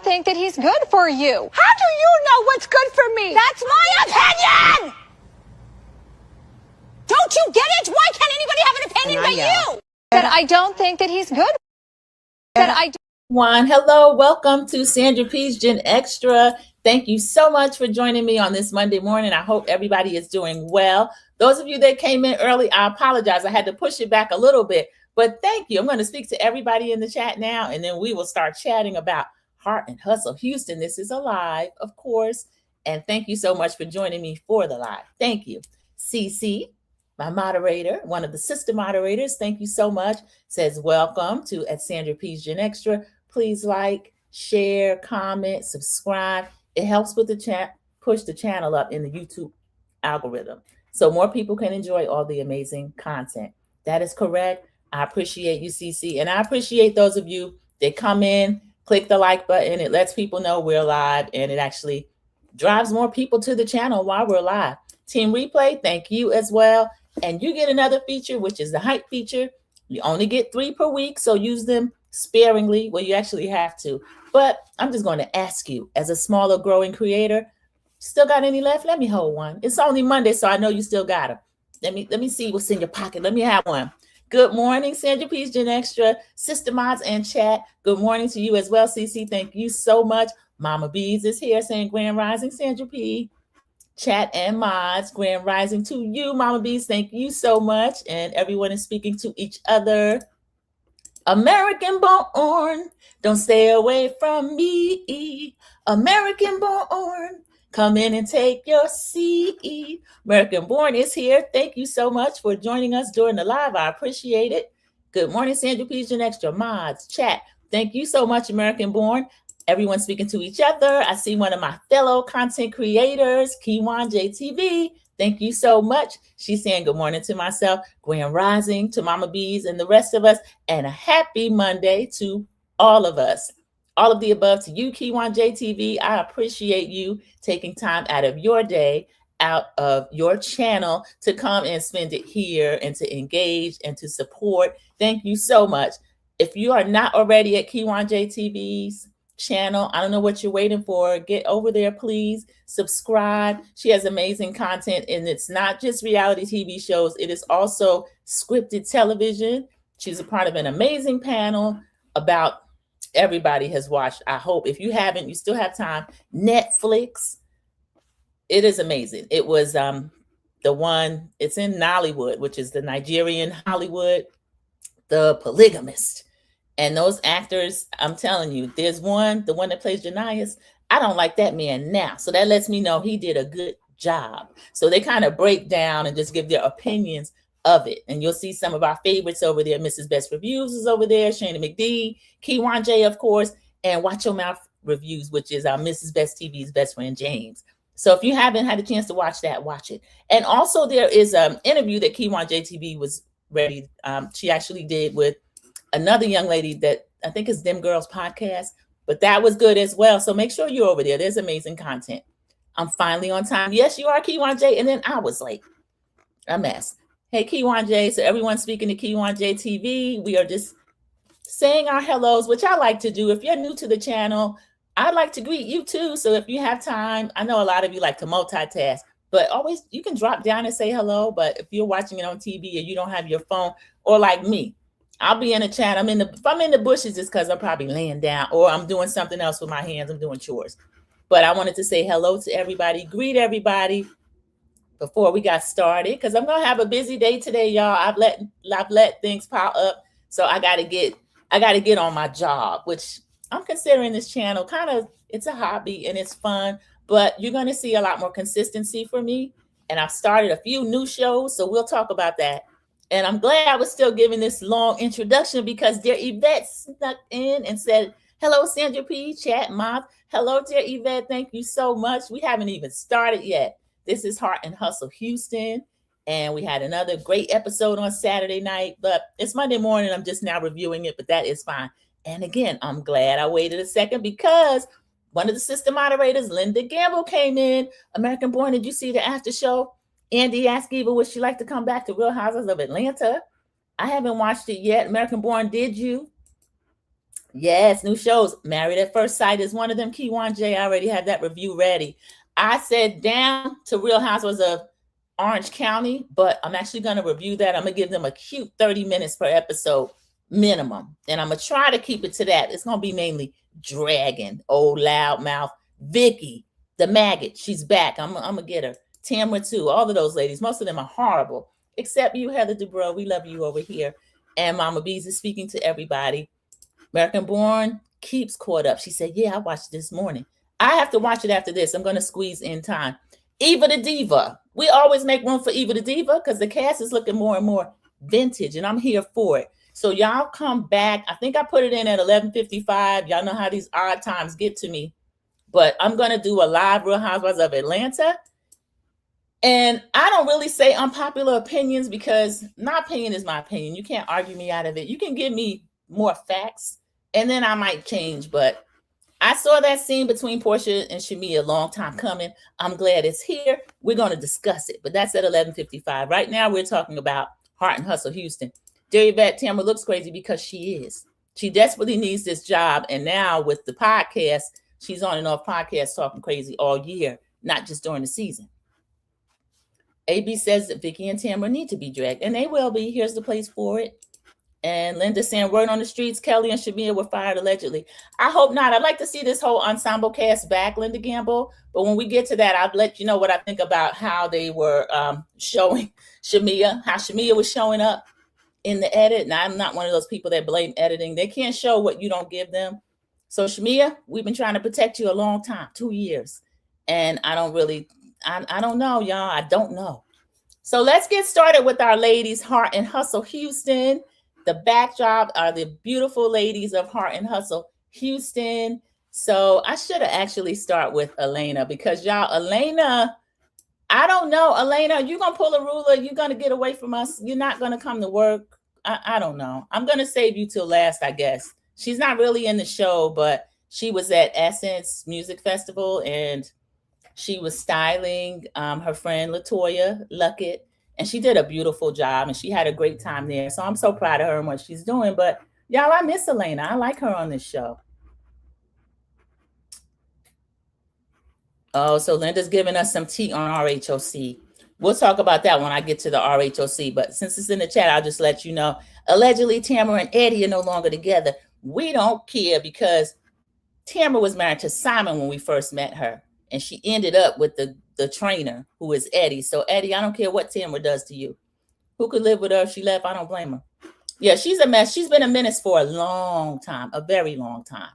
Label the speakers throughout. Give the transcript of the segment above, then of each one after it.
Speaker 1: think that he's good for you.
Speaker 2: How do you know what's good for me?
Speaker 1: That's my opinion!
Speaker 2: Don't you get it? Why can't anybody have an opinion but you?
Speaker 1: That I don't think that he's good. That I
Speaker 3: Juan, hello, welcome to Sandra P's Gen Extra. Thank you so much for joining me on this Monday morning. I hope everybody is doing well. Those of you that came in early, I apologize. I had to push it back a little bit, but thank you. I'm going to speak to everybody in the chat now, and then we will start chatting about Heart and Hustle Houston. This is a live, of course, and thank you so much for joining me for the live. Thank you. CC, my moderator, one of the sister moderators, thank you so much, says welcome to at Sandra P's Gen Extra. Please like, share, comment, subscribe. It helps with the chat, push the channel up in the YouTube algorithm so more people can enjoy all the amazing content. That is correct. I appreciate you, CC, and I appreciate those of you that come in, click the like button. It lets people know we're live, and it actually drives more people to the channel while we're live. Team Replay, thank you as well. And you get another feature, which is the hype feature. You only get 3 per week, so use them sparingly. Well, you actually have to. But I'm just going to ask you, as a smaller growing creator, still got any left? Let me hold one. It's only Monday, so I know you still got them. Let me see what's in your pocket. Let me have one. Good morning, Sandra P's Gen Extra, Sister Mods and chat. Good morning to you as well, CC. Thank you so much. Mama Bees is here saying Grand Rising, Sandra P. Chat and mods, Grand Rising to you, Mama Bees. Thank you so much. And everyone is speaking to each other. American born, don't stay away from me. American born, come in and take your seat. American born is here. Thank you so much for joining us during the live. I appreciate it. Good morning, Sandra P's Gen Extra, mods, chat. Thank you so much, American born. Everyone speaking to each other. I see one of my fellow content creators, Kiwan JTV. Thank you so much. She's saying good morning to myself, Grand Rising, to Mama Bees and the rest of us, and a happy Monday to all of us. All of the above to you, Kiwan JTV. I appreciate you taking time out of your day, out of your channel to come and spend it here and to engage and to support. Thank you so much. If you are not already at Kiwan JTV's channel, I don't know what you're waiting for. Get over there, please. Subscribe. She has amazing content, and it's not just reality TV shows. It is also scripted television. She's a part of an amazing panel about everybody has watched. I hope if you haven't, you still have time. Netflix. It is amazing. It was the one, it's in Nollywood, which is the Nigerian Hollywood, The Polygamist. And those actors, I'm telling you, there's one, the one that plays Janias. I don't like that man now. So that lets me know he did a good job. So they kind of break down and just give their opinions of it. And you'll see some of our favorites over there. Mrs. Best Reviews is over there. Shana McD, Kiwan J, of course, and Watch Your Mouth Reviews, which is our Mrs. Best TV's best friend, James. So if you haven't had a chance to watch that, watch it. And also there is an interview that Kiwan JTV was ready. She actually did with another young lady that I think is Them Girls Podcast, but that was good as well. So make sure you're over there. There's amazing content. I'm finally on time. Yes, you are, Kiwan J. And then I was late. A mess. Hey, Kiwan J. So everyone speaking to Kiwan J TV. We are just saying our hellos, which I like to do. If you're new to the channel, I'd like to greet you too. So if you have time, I know a lot of you like to multitask, but always you can drop down and say hello. But if you're watching it on TV and you don't have your phone, or like me, I'll be in the chat. If I'm in the bushes, it's because I'm probably laying down or I'm doing something else with my hands. I'm doing chores. But I wanted to say hello to everybody, greet everybody before we got started, because I'm gonna have a busy day today, y'all. I've let things pile up, so I gotta get on my job, which I'm considering this channel kind of, it's a hobby and it's fun, but you're gonna see a lot more consistency for me. And I've started a few new shows, so we'll talk about that. And I'm glad I was still giving this long introduction because dear Yvette snuck in and said, hello, Sandra P, chat mob. Hello, dear Yvette. Thank you so much. We haven't even started yet. This is Heart and Hustle Houston. And we had another great episode on Saturday night, but it's Monday morning. I'm just now reviewing it, but that is fine. And again, I'm glad I waited a second because one of the sister moderators, Linda Gamble, came in. American Born, did you see the after show? Andy asked Eva, would she like to come back to Real Houses of Atlanta? I haven't watched it yet. American Born, did you? Yes, new shows. Married at First Sight is one of them. Keywan J, I already have that review ready. I said down to Real Housewives of Orange County, but I'm actually going to review that. I'm going to give them a cute 30 minutes per episode minimum. And I'm going to try to keep it to that. It's going to be mainly Dragon, old loudmouth, Vicky, the maggot. She's back. I'm going to get her. Tamra too. All of those ladies. Most of them are horrible. Except you, Heather Dubrow. We love you over here. And Mama Bees is speaking to everybody. American Born keeps caught up. She said, yeah, I watched this morning. I have to watch it after this. I'm going to squeeze in time. Eva the Diva. We always make room for Eva the Diva because the cast is looking more and more vintage, and I'm here for it. So y'all come back. I think I put it in at 11:55. Y'all know how these odd times get to me. But I'm going to do a live Real Housewives of Atlanta. And I don't really say unpopular opinions because my opinion is my opinion. You can't argue me out of it. You can give me more facts, and then I might change. But I saw that scene between Portia and Shamia a long time coming. I'm glad it's here. We're going to discuss it, but that's at 11:55. Right now, we're talking about Heart and Hustle Houston. Dear Yvette, Tamra looks crazy because she is. She desperately needs this job, and now with the podcast, she's on and off podcasts talking crazy all year, not just during the season. AB says that Vicky and Tamra need to be dragged, and they will be. Here's the place for it. And Linda saying, word on the streets, Kelly and Shamia were fired allegedly. I hope not. I'd like to see this whole ensemble cast back, Linda Gamble. But when we get to that, I'll let you know what I think about how they were showing Shamia, how Shamia was showing up in the edit. And I'm not one of those people that blame editing. They can't show what you don't give them. So Shamia, we've been trying to protect you a long time, 2 years. And I don't know, y'all. I don't know. So let's get started with our ladies, Heart and Hustle Houston. The backdrop are the beautiful ladies of Heart and Hustle Houston. So I should have actually start with Elena because y'all, Elena, I don't know. Elena, you going to pull a ruler? You going to get away from us? You're not going to come to work? I don't know. I'm going to save you till last, I guess. She's not really in the show, but she was at Essence Music Festival and she was styling her friend LaToya Luckett. And she did a beautiful job and she had a great time there. So I'm so proud of her and what she's doing. But y'all, I miss Elena. I like her on this show. Oh, so Linda's giving us some tea on RHOC. We'll talk about that when I get to the RHOC. But since it's in the chat, I'll just let you know. Allegedly, Tamara and Eddie are no longer together. We don't care because Tamara was married to Simon when we first met her. And she ended up with the trainer, who is Eddie. So, Eddie, I don't care what Tamara does to you. Who could live with her if she left? I don't blame her. Yeah, she's a mess. She's been a menace for a long time, a very long time.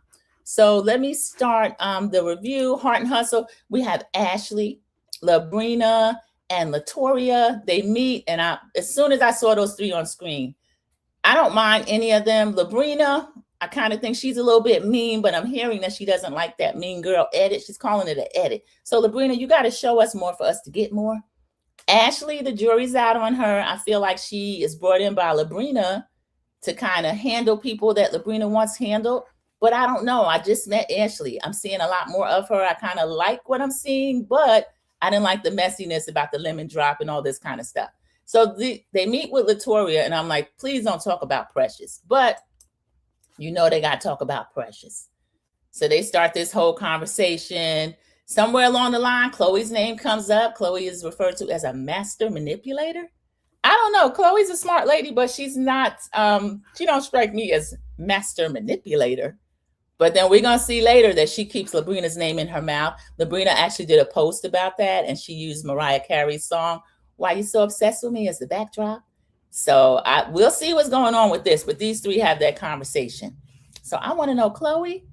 Speaker 3: So let me start the review. Heart and Hustle. We have Ashley, Labrina, and Latoria. They meet, and as soon as I saw those three on screen, I don't mind any of them. Labrina, I kind of think she's a little bit mean, but I'm hearing that she doesn't like that mean girl edit. She's calling it an edit. So Labrina, you got to show us more for us to get more. Ashley, the jury's out on her. I feel like she is brought in by Labrina to kind of handle people that Labrina wants handled. But I don't know. I just met Ashley. I'm seeing a lot more of her. I kind of like what I'm seeing, but I didn't like the messiness about the lemon drop and all this kind of stuff. So they meet with Latoria, and I'm like, please don't talk about Precious. But you know they got to talk about Precious. So they start this whole conversation. Somewhere along the line, Chloe's name comes up. Chloe is referred to as a master manipulator. I don't know. Chloe's a smart lady, but she's not, she don't strike me as master manipulator. But then we're going to see later that she keeps Labrina's name in her mouth. Labrina actually did a post about that, and she used Mariah Carey's song, Why You So Obsessed With Me, as the backdrop. So we'll see what's going on with this, but these three have that conversation. So I want to know, Chloe,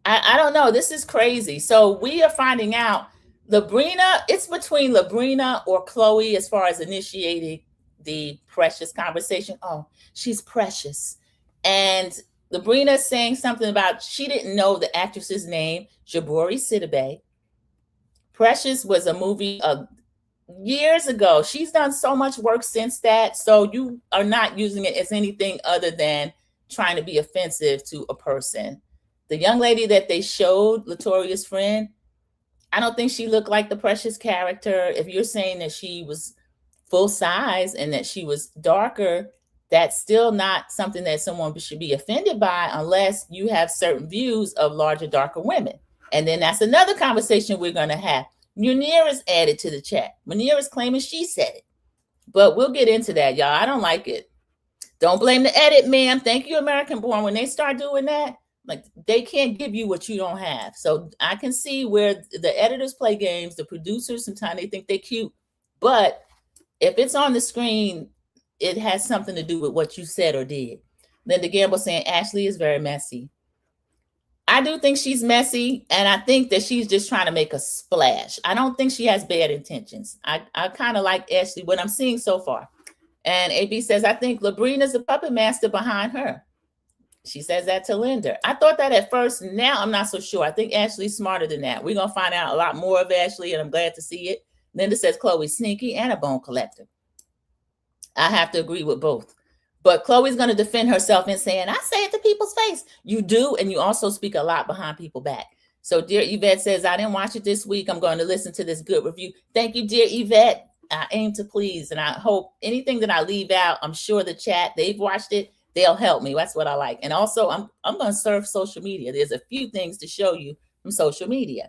Speaker 3: I don't know. This is crazy. So we are finding out Labrina, it's between Labrina or Chloe as far as initiating the Precious conversation. Oh, she's precious. And Labrina is saying something about she didn't know the actress's name, Jabori Sidibe. Precious was a movie years ago. She's done so much work since that. So you are not using it as anything other than trying to be offensive to a person. The young lady that they showed, Latoria's friend, I don't think she looked like the Precious character. If you're saying that she was full size and that she was darker, that's still not something that someone should be offended by unless you have certain views of larger, darker women. And then that's another conversation we're going to have. Munira's added to the chat. Munira's claiming she said it. But we'll get into that, y'all. I don't like it. Don't blame the edit, ma'am. Thank you, American Born. When they start doing that, like, they can't give you what you don't have. So I can see where the editors play games, the producers, sometimes they think they're cute. But if it's on the screen, it has something to do with what you said or did. Linda Gamble saying Ashley is very messy. I do think she's messy, and I think that she's just trying to make a splash. I don't think she has bad intentions. I kind of like Ashley, what I'm seeing so far. And AB says, I think Labrina's the puppet master behind her. She says that to Linda. I thought that at first. Now I'm not so sure. I think Ashley's smarter than that. We're going to find out a lot more of Ashley, and I'm glad to see it. Linda says Chloe's sneaky and a bone collector. I have to agree with both. But Chloe's going to defend herself and saying, I say it to people's face. You do, and you also speak a lot behind people's back. So dear Yvette says, I didn't watch it this week. I'm going to listen to this good review. Thank you, dear Yvette. I aim to please, and I hope anything that I leave out, I'm sure the chat, they've watched it, they'll help me. That's what I like. And also, I'm going to surf social media. There's a few things to show you from social media.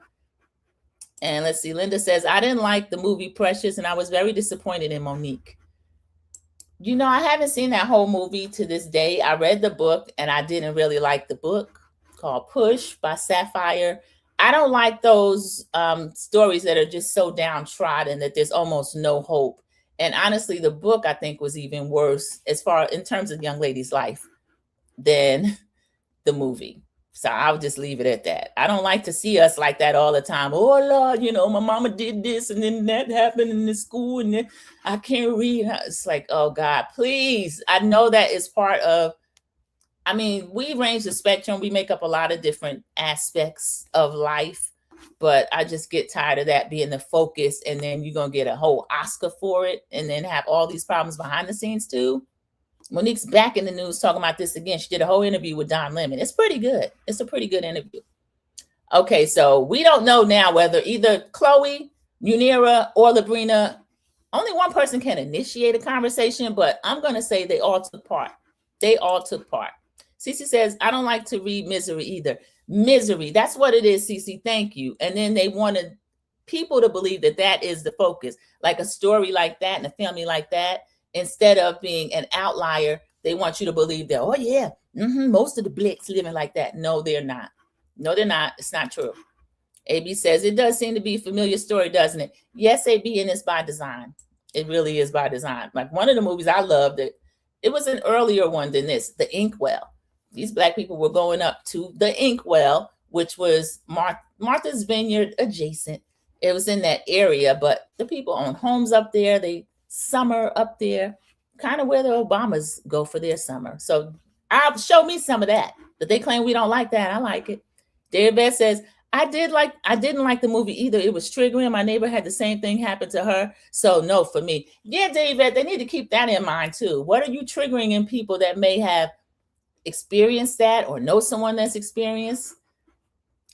Speaker 3: And let's see, Linda says, I didn't like the movie Precious, and I was very disappointed in Monique. You know, I haven't seen that whole movie to this day. I read the book, and I didn't really like the book called Push by Sapphire. I don't like those stories that are just so downtrodden that there's almost no hope. And honestly, the book, I think, was even worse as far in terms of young lady's life than the movie. So I'll just leave it at that. I don't like to see us like that all the time. Oh, Lord, you know, my mama did this and then that happened in the school and then I can't read. It's like, oh, God, please. I know that is part of, I mean, we range the spectrum. We make up a lot of different aspects of life, but I just get tired of that being the focus. And then you're going to get a whole Oscar for it and then have all these problems behind the scenes too. Monique's back in the news talking about this again. She did a whole interview with Don Lemon. It's pretty good. It's a pretty good interview. Okay, so we don't know now whether either Chloe, Munira, or Labrina, only one person can initiate a conversation, but I'm going to say they all took part. They all took part. Cece says, I don't like to read Misery either. Misery, that's what it is, Cece. Thank you. And then they wanted people to believe that that is the focus, like a story like that and a family like that. Instead of being an outlier, they want you to believe that, oh, yeah, most of the Blacks living like that. No, they're not. No, they're not. It's not true. AB says, it does seem to be a familiar story, doesn't it? Yes, AB, and it's by design. It really is by design. Like one of the movies I loved, it was an earlier one than this, The Inkwell. These Black people were going up to the Inkwell, which was Martha's Vineyard adjacent. It was in that area, but the people own homes up there. They summer up there, kind of where the Obamas go for their summer. So I'll show me some of that. But they claim we don't like that. I like it. David says, I didn't like the movie either. It was triggering. My neighbor had the same thing happen to her. So no for me. Yeah, David, they need to keep that in mind too. What are you triggering in people that may have experienced that or know someone that's experienced?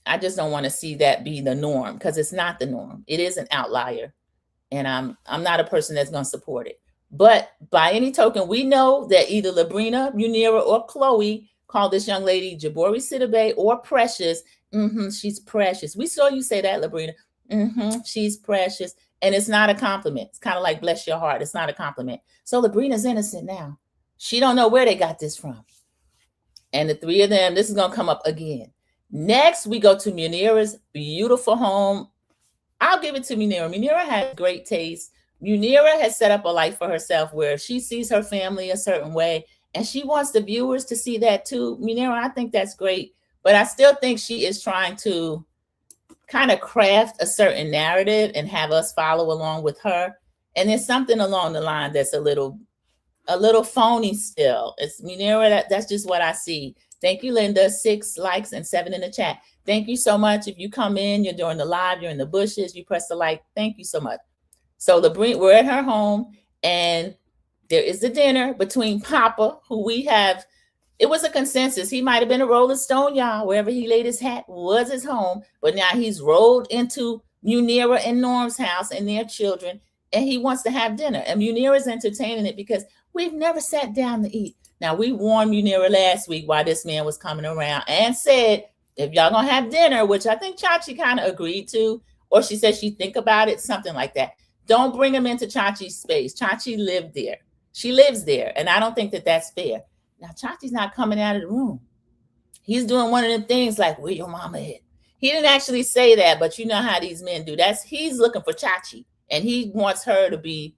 Speaker 3: I just don't want to see that be the norm because it's not the norm. It is an outlier. And I'm not a person that's going to support it. But by any token, we know that either Labrina, Munira, or Chloe called this young lady Jabori Sidibe or Precious. She's precious. We saw you say that, Labrina. She's precious. And it's not a compliment. It's kind of like bless your heart. It's not a compliment. So Labrina's innocent now. She don't know where they got this from. And the three of them, this is going to come up again. Next, we go to Munira's beautiful home. I'll give it to Munira. Munira has great taste. Munira has set up a life for herself where she sees her family a certain way, and she wants the viewers to see that too. Munira, I think that's great, but I still think she is trying to kind of craft a certain narrative and have us follow along with her. And there's something along the line that's a little phony still. It's Munira, that's just what I see. Thank you, Linda. 6 likes and 7 in the chat. Thank you so much. If you come in, you're doing the live, you're in the bushes, you press the like. Thank you so much. So we're at her home, and there is a dinner between Papa, who we have. It was a consensus. He might have been a Rolling Stone, y'all. Wherever he laid his hat was his home. But now he's rolled into Munira and Norm's house and their children, and he wants to have dinner. And Munira is entertaining it because We've never sat down to eat. Now, we warned Munira last week while this man was coming around and said, if y'all gonna have dinner, which I think Chachi kind of agreed to, or she said she'd think about it, something like that. Don't bring him into Chachi's space. Chachi lived there. She lives there, and I don't think that that's fair. Now, Chachi's not coming out of the room. He's doing one of them things like, where your mama at? He didn't actually say that, but you know how these men do. He's looking for Chachi, and he wants her to be.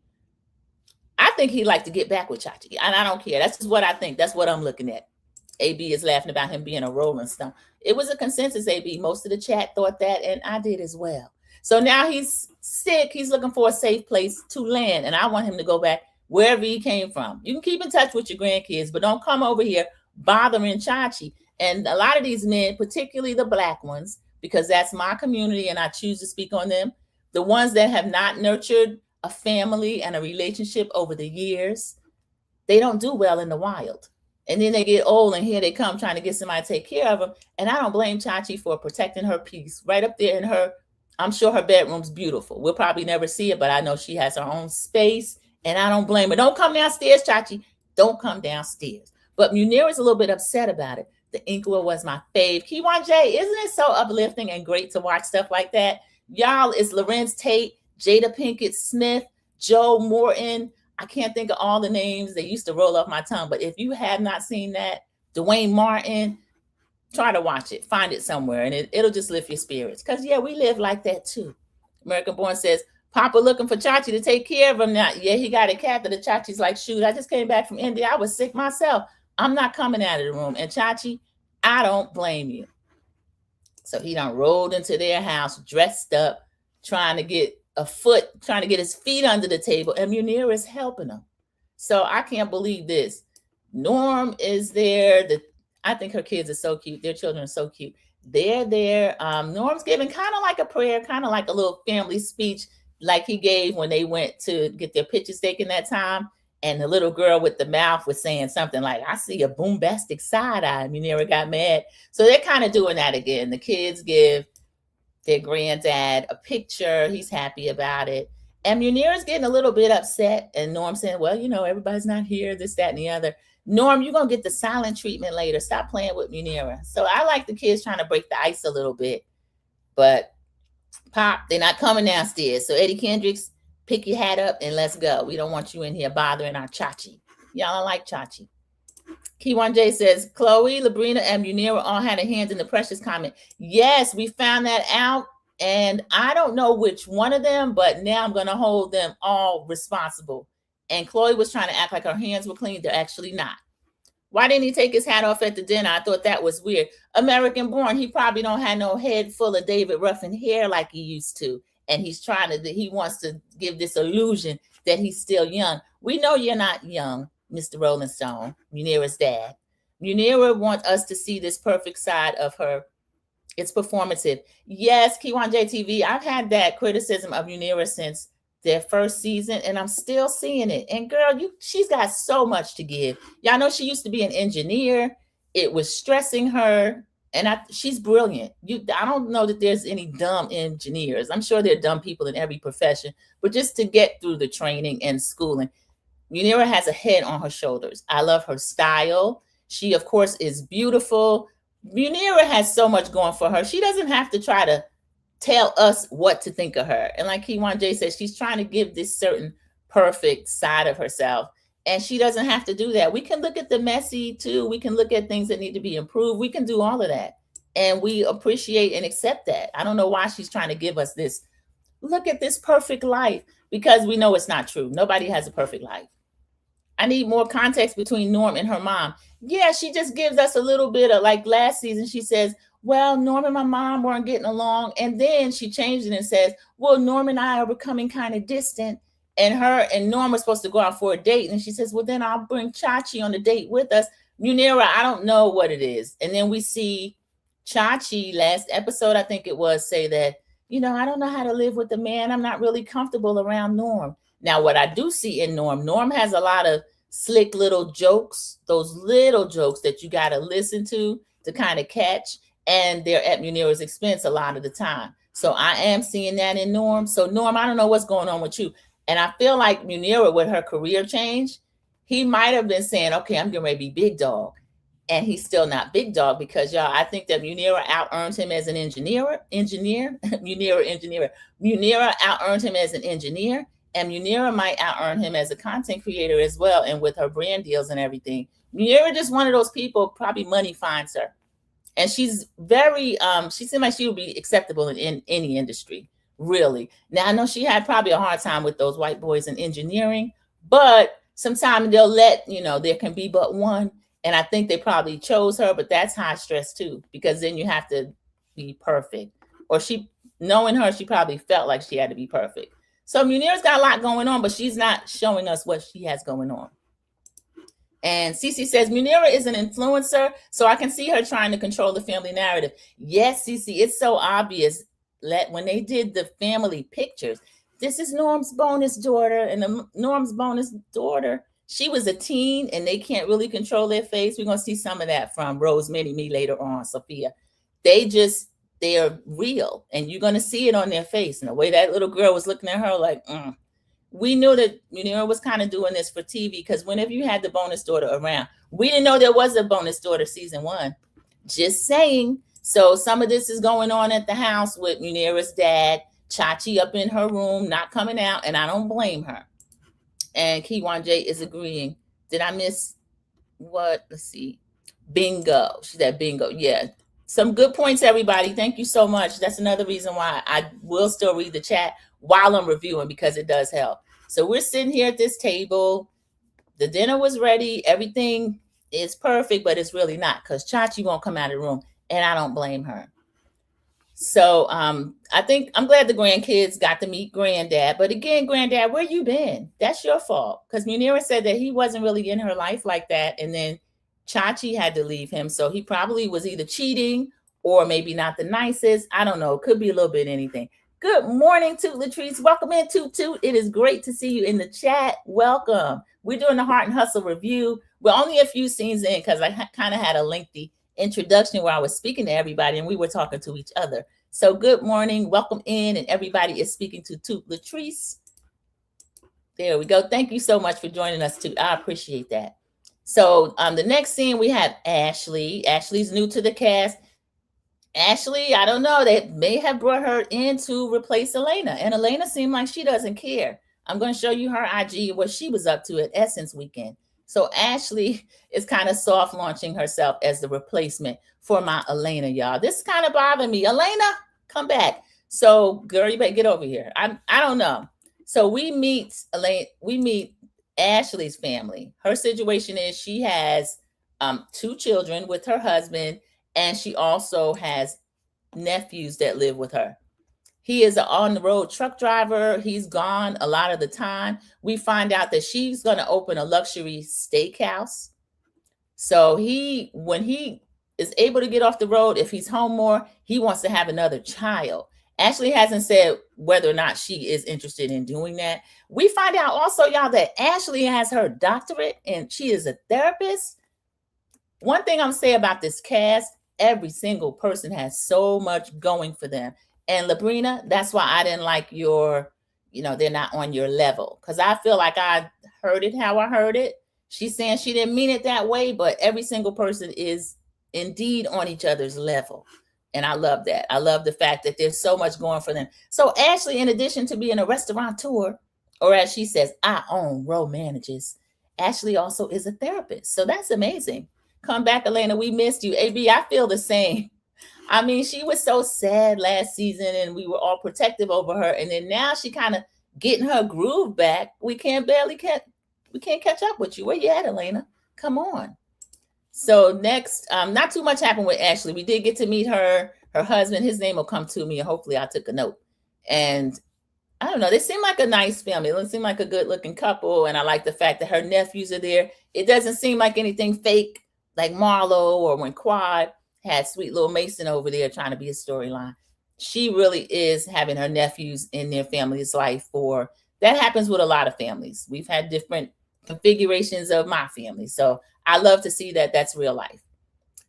Speaker 3: I think he'd like to get back with Chachi, and I don't care. That's just what I think. That's what I'm looking at. AB is laughing about him being a Rolling Stone. It was a consensus, AB. Most of the chat thought that, and I did as well. So now he's sick. He's looking for a safe place to land, and I want him to go back wherever he came from. You can keep in touch with your grandkids, but don't come over here bothering Chachi. And a lot of these men, particularly the Black ones, because that's my community and I choose to speak on them, the ones that have not nurtured a family and a relationship over the years, they don't do well in the wild. And then they get old and here they come trying to get somebody to take care of them. And I don't blame Chachi for protecting her peace right up there in her. I'm sure her bedroom's beautiful. We'll probably never see it, but I know she has her own space and I don't blame her. Don't come downstairs, Chachi. Don't come downstairs. But Munira's a little bit upset about it. The Inkler was my fave. Kiwan J, isn't it so uplifting and great to watch stuff like that? Y'all, it's Lorenz Tate, Jada Pinkett Smith, Joe Morton. I can't think of all the names. They used to roll off my tongue. But if you have not seen that, Dwayne Martin, try to watch it. Find it somewhere, and it'll just lift your spirits. Because, yeah, we live like that, too. American Born says, Papa looking for Chachi to take care of him now. Yeah, he got a cat that the Chachi's like, shoot, I just came back from India. I was sick myself. I'm not coming out of the room. And Chachi, I don't blame you. So he done rolled into their house, dressed up, trying to get his feet under the table, and Munira is helping him. So I can't believe this. Norm is there. I think her kids are so cute. Their children are so cute. They're there. Norm's giving kind of like a prayer, kind of like a little family speech like he gave when they went to get their pictures taken that time. And the little girl with the mouth was saying something like, I see a bombastic side eye. Munira got mad. So they're kind of doing that again. The kids give their granddad a picture. He's happy about it. And Munira's getting a little bit upset. And Norm saying, well, everybody's not here, this, that, and the other. Norm, you're going to get the silent treatment later. Stop playing with Munira. So I like the kids trying to break the ice a little bit. But Pop, they're not coming downstairs. So Eddie Kendricks, pick your hat up and let's go. We don't want you in here bothering our Chachi. Y'all like Chachi. Kiwan J says, Chloe, Labrina, and Munira all had a hand in the Precious comment. Yes, we found that out. And I don't know which one of them, but now I'm going to hold them all responsible. And Chloe was trying to act like her hands were clean. They're actually not. Why didn't he take his hat off at the dinner? I thought that was weird. American Born, he probably don't have no head full of David Ruffin hair like he used to. And he wants to give this illusion that he's still young. We know you're not young, Mr. Rolling Stone, Munira's dad. Munira wants us to see this perfect side of her. It's performative. Yes, Kiwan JTV, I've had that criticism of Munira since their first season, and I'm still seeing it. And girl, she's got so much to give. Y'all know she used to be an engineer. It was stressing her. And she's brilliant. I don't know that there's any dumb engineers. I'm sure there are dumb people in every profession, but just to get through the training and schooling, Munira has a head on her shoulders. I love her style. She, of course, is beautiful. Munira has so much going for her. She doesn't have to try to tell us what to think of her. And like Kiwan J says, she's trying to give this certain perfect side of herself. And she doesn't have to do that. We can look at the messy too. We can look at things that need to be improved. We can do all of that. And we appreciate and accept that. I don't know why she's trying to give us this, look at this perfect life, because we know it's not true. Nobody has a perfect life. I need more context between Norm and her mom. Yeah, she just gives us a little bit of, like last season, she says, well, Norm and my mom weren't getting along. And then she changed it and says, well, Norm and I are becoming kind of distant. And her and Norm were supposed to go out for a date. And she says, well, then I'll bring Chachi on the date with us. Munira, I don't know what it is. And then we see Chachi last episode, I think it was, say that, I don't know how to live with a man. I'm not really comfortable around Norm. Now, what I do see in Norm has a lot of slick little jokes, those little jokes that you got to listen to kind of catch. And they're at Munira's expense a lot of the time. So I am seeing that in Norm. So Norm, I don't know what's going on with you. And I feel like Munira, with her career change, he might have been saying, okay, I'm getting ready to be big dog. And he's still not big dog because, y'all, I think that Munira out-earned him as an engineer. Munira out-earned him as an engineer. And Munira might out-earn him as a content creator as well. And with her brand deals and everything. Munira just one of those people, probably money finds her. And she's very, she seemed like she would be acceptable in any industry, really. Now, I know she had probably a hard time with those white boys in engineering, but sometimes they'll let, there can be but one. And I think they probably chose her, but that's high stress too, because then you have to be perfect. Or knowing her, she probably felt like she had to be perfect. So Munira's got a lot going on, but she's not showing us what she has going on. And Cece says, Munira is an influencer, so I can see her trying to control the family narrative. Yes, Cece, it's so obvious that when they did the family pictures, this is Norm's bonus daughter, and Norm's bonus daughter, she was a teen, and they can't really control their face. We're going to see some of that from Rose, me later on, Sophia. They're real, and you're going to see it on their face. And the way that little girl was looking at her like, We knew that Munira was kind of doing this for TV, because whenever you had the bonus daughter around, we didn't know there was a bonus daughter season 1. Just saying. So some of this is going on at the house with Munira's dad, Chachi up in her room, not coming out, and I don't blame her. And Kiwan J is agreeing. Did I miss what? Let's see. Bingo. She said bingo. Yeah. Some good points, everybody. Thank you so much. That's another reason why I will still read the chat while I'm reviewing, because it does help. So we're sitting here at this table. The dinner was ready. Everything is perfect, but it's really not, because Chachi won't come out of the room, and I don't blame her. So I think I'm glad the grandkids got to meet Granddad. But again, Granddad, where you been? That's your fault, because Munira said that he wasn't really in her life like that. And then Chachi had to leave him. So he probably was either cheating or maybe not the nicest. I don't know. It could be a little bit anything. Good morning, Toot Latrice. Welcome in, Toot Toot. It is great to see you in the chat. Welcome. We're doing the Heart and Hustle review. We're only a few scenes in, because I kind of had a lengthy introduction where I was speaking to everybody and we were talking to each other. So good morning. Welcome in. And everybody is speaking to Toot Latrice. There we go. Thank you so much for joining us, Toot. I appreciate that. So the next scene, we have Ashley. Ashley's new to the cast. Ashley, I don't know, they may have brought her in to replace Elena, and Elena seemed like she doesn't care. I'm going to show you her IG, what she was up to at Essence Weekend. So Ashley is kind of soft launching herself as the replacement for my Elena, y'all. This kind of bothered me. Elena, come back. So girl, you better get over here. I don't know. So we meet Ashley's family. Her situation is she has 2 children with her husband, and she also has nephews that live with her. He is an on-the-road truck driver. He's gone a lot of the time. We find out that she's going to open a luxury steakhouse. So when he is able to get off the road, if he's home more, he wants to have another child. Ashley hasn't said whether or not she is interested in doing that. We find out also, y'all, that Ashley has her doctorate and she is a therapist. One thing I'm saying about this cast, every single person has so much going for them. And Labrina, that's why I didn't like they're not on your level. Because I feel like I heard it how I heard it. She's saying she didn't mean it that way, but every single person is indeed on each other's level. And I love that. I love the fact that there's so much going for them. So Ashley, in addition to being a restaurateur, or as she says, I own row manages, Ashley also is a therapist. So that's amazing. Come back, Elena. We missed you. AB, I feel the same. I mean, she was so sad last season and we were all protective over her. And then now she kind of getting her groove back. We can't catch up with you. Where you at, Elena? Come on. So next, not too much happened with Ashley. We did get to meet her husband. His name will come to me, and hopefully I took a note. And I don't know, they seem like a nice family. They seem like a good looking couple. And I like the fact that her nephews are there. It doesn't seem like anything fake, like Marlo or when Quad had sweet little Mason over there trying to be a storyline. She really is having her nephews in their family's life. That happens with a lot of families. We've had different configurations of my family. So I love to see that that's real life.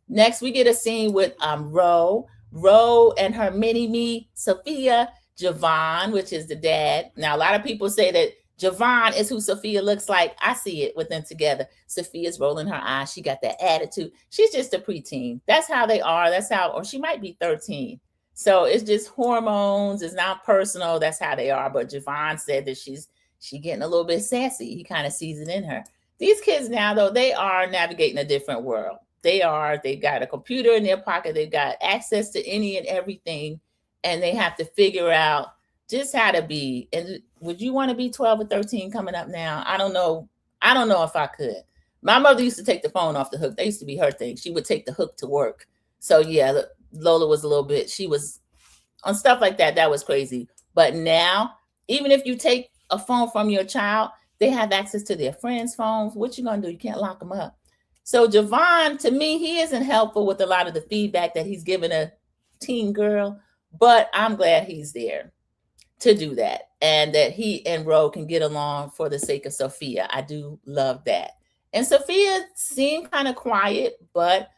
Speaker 3: Next, we get a scene with Ro and her mini-me, Sophia, Javon, which is the dad. Now, a lot of people say that Javon is who Sophia looks like. I see it with them together. Sophia's rolling her eyes. She got that attitude. She's just a preteen. That's how they are. That's how, or she might be 13. So it's just hormones. It's not personal. That's how they are. But Javon said that she getting a little bit sassy. He kind of sees it in her. These kids now, though, they are navigating a different world. They got a computer in their pocket. They've got access to any and everything. And they have to figure out just how to be. And would you want to be 12 or 13 coming up now? I don't know. I don't know if I could. My mother used to take the phone off the hook. That used to be her thing. She would take the hook to work. So yeah, Lola was a little bit, she was on stuff like that. That was crazy. But now, even if you take a phone from your child, they have access to their friends' phones. What you gonna do? You can't lock them up. So Javon, to me, he isn't helpful with a lot of the feedback that he's giving a teen girl, but I'm glad he's there to do that, and that he and Ro can get along for the sake of Sophia. I do love that. And Sophia seemed kind of quiet, but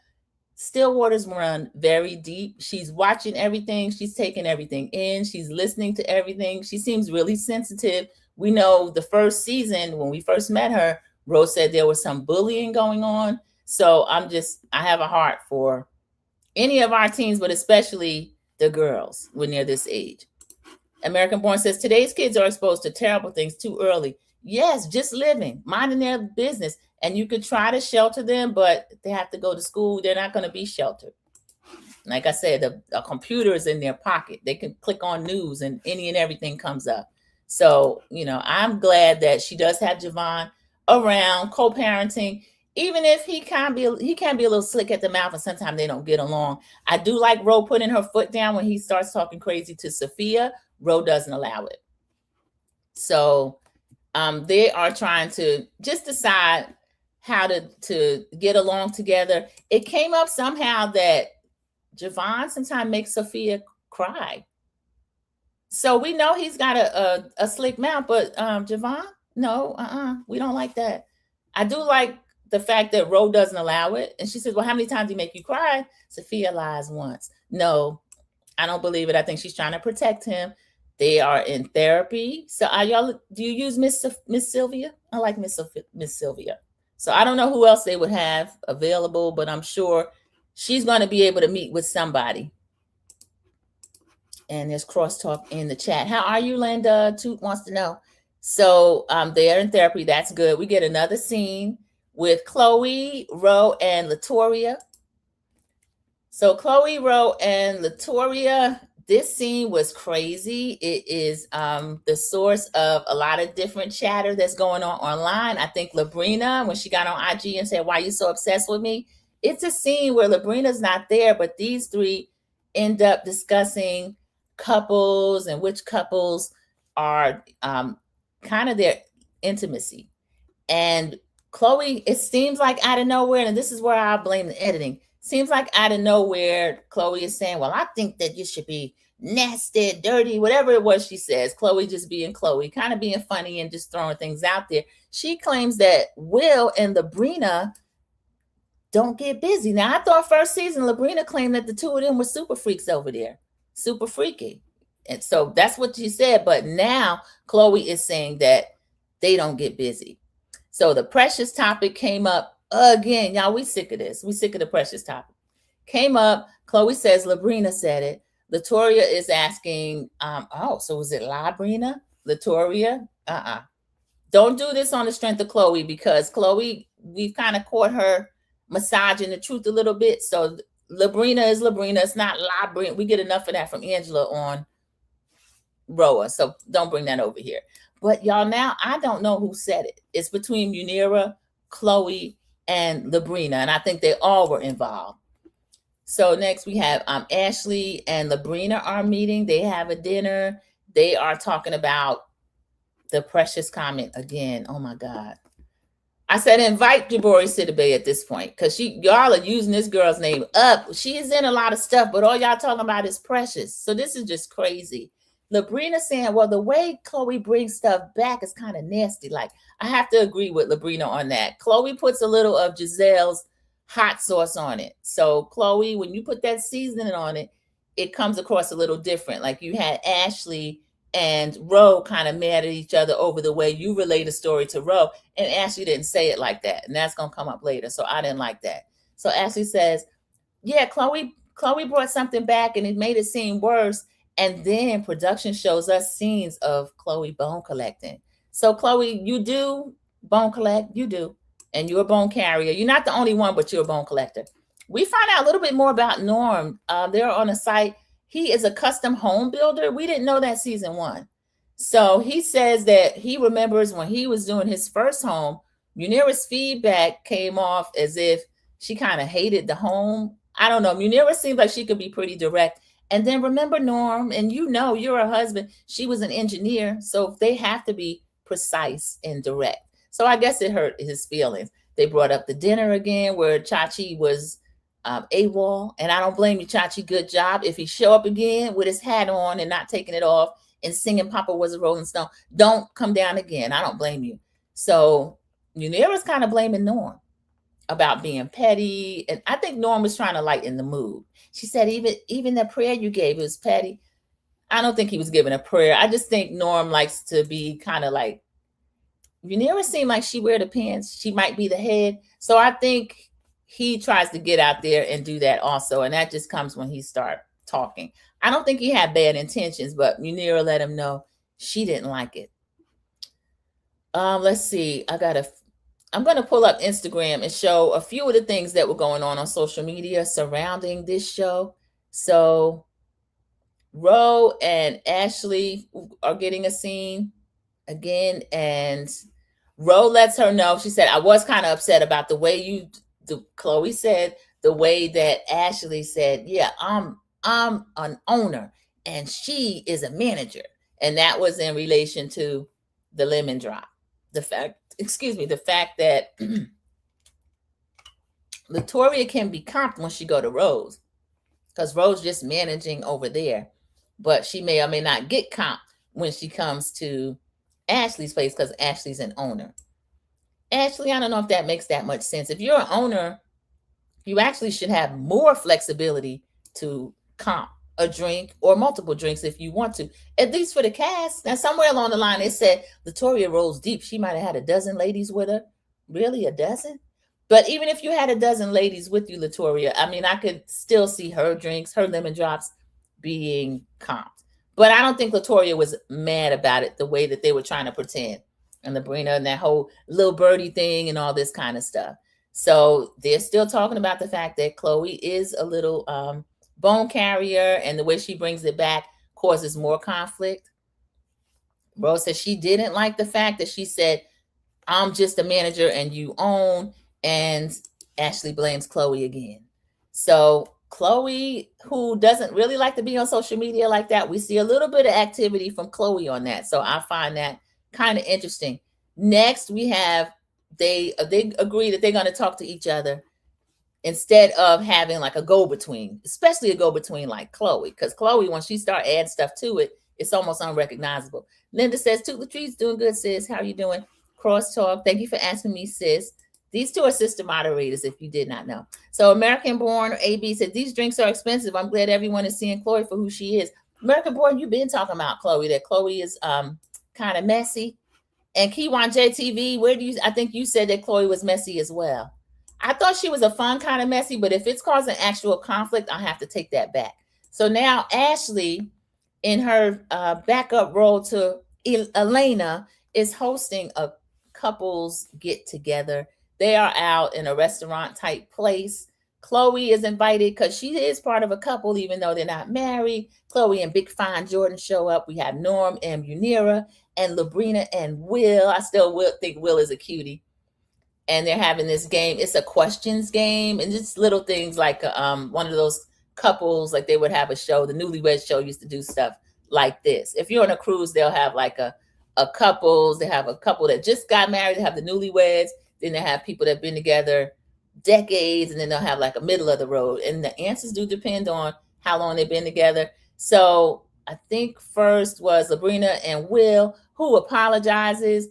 Speaker 3: still waters run very deep. She's watching everything. She's taking everything in. She's listening to everything. She seems really sensitive. We know the first season, when we first met her, Rose said there was some bullying going on. So I have a heart for any of our teens, but especially the girls when they're this age. American Born says, today's kids are exposed to terrible things too early. Yes, just living, minding their business. And you could try to shelter them, but they have to go to school. They're not going to be sheltered. Like I said, a computer is in their pocket. They can click on news and any and everything comes up. So, I'm glad that she does have Javon around, co-parenting, even if he can be a little slick at the mouth and sometimes they don't get along. I do like Ro putting her foot down when he starts talking crazy to Sophia. Ro doesn't allow it. So they are trying to just decide how to get along together. It came up somehow that Javon sometimes makes Sophia cry. So we know he's got a slick mouth, but Javon, no, we don't like that. I do like the fact that Ro doesn't allow it. And she says, well, how many times do you make you cry? Sophia lies once. No, I don't believe it. I think she's trying to protect him. They are in therapy. So do you use Miss Sylvia? I like Miss Sylvia. So I don't know who else they would have available, but I'm sure she's going to be able to meet with somebody. And there's crosstalk in the chat. How are you, Linda? Toot wants to know. So they're in therapy. That's good. We get another scene with Chloe, Ro, and Latoria. So Chloe, Ro, and Latoria, this scene was crazy. It is the source of a lot of different chatter that's going on online. I think Labrina, when she got on IG and said, why are you so obsessed with me? It's a scene where Labrina's not there, but these three end up discussing couples and which couples are kind of their intimacy. And Chloe, it seems like out of nowhere, and this is where I blame the editing, seems like out of nowhere, Chloe is saying, well, I think that you should be nasty, dirty, whatever it was she says. Chloe just being Chloe, kind of being funny and just throwing things out there. She claims that Will and Labrina don't get busy. Now, I thought first season, Labrina claimed that the two of them were super freaks over there. Super freaky. And so that's what she said. But now Chloe is saying that they don't get busy. So the precious topic came up again. Y'all, we sick of this. We sick of the precious topic. Came up. Chloe says Labrina said it. Latoria is asking, so was it Labrina? Latoria? Don't do this on the strength of Chloe, because Chloe, we've kind of caught her massaging the truth a little bit. So Labrina is Labrina. It's not Labrina. We get enough of that from Angela on Roa. So don't bring that over here. But y'all, now I don't know who said it. It's between Munira, Chloe, and Labrina. And I think they all were involved. So next we have Ashley and Labrina are meeting. They have a dinner. They are talking about the precious comment again. Oh my God. I said, invite Jabori Sidibe at this point, because y'all are using this girl's name up. She is in a lot of stuff, but all y'all talking about is Precious. So this is just crazy. Labrina saying, well, the way Chloe brings stuff back is kind of nasty. Like, I have to agree with Labrina on that. Chloe puts a little of Giselle's hot sauce on it. So Chloe, when you put that seasoning on it, it comes across a little different. Like you had Ashley and Ro kind of mad at each other over the way you relate a story to Ro. And Ashley didn't say it like that. And that's going to come up later. So I didn't like that. So Ashley says, yeah, Chloe brought something back and it made it seem worse. And then production shows us scenes of Chloe bone collecting. So Chloe, you do bone collect, you do. And you're a bone carrier. You're not the only one, but you're a bone collector. We find out a little bit more about Norm. They're on a site. He is a custom home builder. We didn't know that season 1. So he says that he remembers when he was doing his first home, Munira's feedback came off as if she kind of hated the home. I don't know. Munira seems like she could be pretty direct. And then remember Norm, and you're a husband. She was an engineer, so they have to be precise and direct. So I guess it hurt his feelings. They brought up the dinner again where Chachi was AWOL. And I don't blame you, Chachi. Good job. If he show up again with his hat on and not taking it off and singing Papa Was a Rolling Stone, don't come down again. I don't blame you. So Munira's kind of blaming Norm about being petty. And I think Norm was trying to lighten the mood. She said, even the prayer you gave was petty. I don't think he was giving a prayer. I just think Norm likes to be kind of like, Munira seemed like she wear the pants. She might be the head. So I think he tries to get out there and do that also. And that just comes when he starts talking. I don't think he had bad intentions, but Munira let him know she didn't like it. Let's see. I'm going to pull up Instagram and show a few of the things that were going on social media surrounding this show. So Ro and Ashley are getting a scene again, and Ro lets her know. She said, I was kind of upset about the way Chloe said, the way that Ashley said, yeah, I'm an owner and she is a manager. And that was in relation to the lemon drop. The fact that Latoria can be comped when she go to Rose, because Rose just managing over there, but she may or may not get comped when she comes to Ashley's place because Ashley's an owner. Ashley, I don't know if that makes that much sense. If you're an owner, you actually should have more flexibility to comp a drink or multiple drinks if you want to, at least for the cast. Now, somewhere along the line, it said Latoria rolls deep. She might have had a dozen ladies with her. Really, a dozen? But even if you had a dozen ladies with you, Latoria, I mean, I could still see her drinks, her lemon drops being comped. But I don't think Latoria was mad about it the way that they were trying to pretend. And Labrina and that whole little birdie thing and all this kind of stuff. So they're still talking about the fact that Chloe is a little bone carrier, and the way she brings it back causes more conflict. Rose says she didn't like the fact that she said, I'm just a manager and you own, and Ashley blames Chloe again. So Chloe, who doesn't really like to be on social media like that, we see a little bit of activity from Chloe on that. So I find that kind of interesting. Next, we have they agree that they're going to talk to each other instead of having like a go-between, especially a go-between like Chloe, because Chloe, when she start adding stuff to it, it's almost unrecognizable. Linda says, Toot Latrice, doing good, sis. How are you doing? Crosstalk. Thank you for asking me, sis. These two are sister moderators, if you did not know. So American Born, AB, said, these drinks are expensive. I'm glad everyone is seeing Chloe for who she is. American Born, you've been talking about Chloe, that Chloe is kind of messy. And Kiwan JTV, I think you said that Chloe was messy as well. I thought she was a fun kind of messy, but if it's causing actual conflict, I have to take that back. So now Ashley, in her backup role to Elena, is hosting a couples get together. They are out in a restaurant type place. Chloe is invited because she is part of a couple, even though they're not married. Chloe and Big Fine Jordan show up. We have Norm and Munira and Labrina and Will. I still think Will is a cutie. And they're having this game. It's a questions game, and just little things like one of those couples, like they would have a show. The Newlywed Show used to do stuff like this. If you're on a cruise, they'll have like a couples. They have a couple that just got married. They have the newlyweds. Then they have people that have been together decades, and then they'll have like a middle of the road. And the answers do depend on how long they've been together. So I think first was Labrina and Will, who apologizes.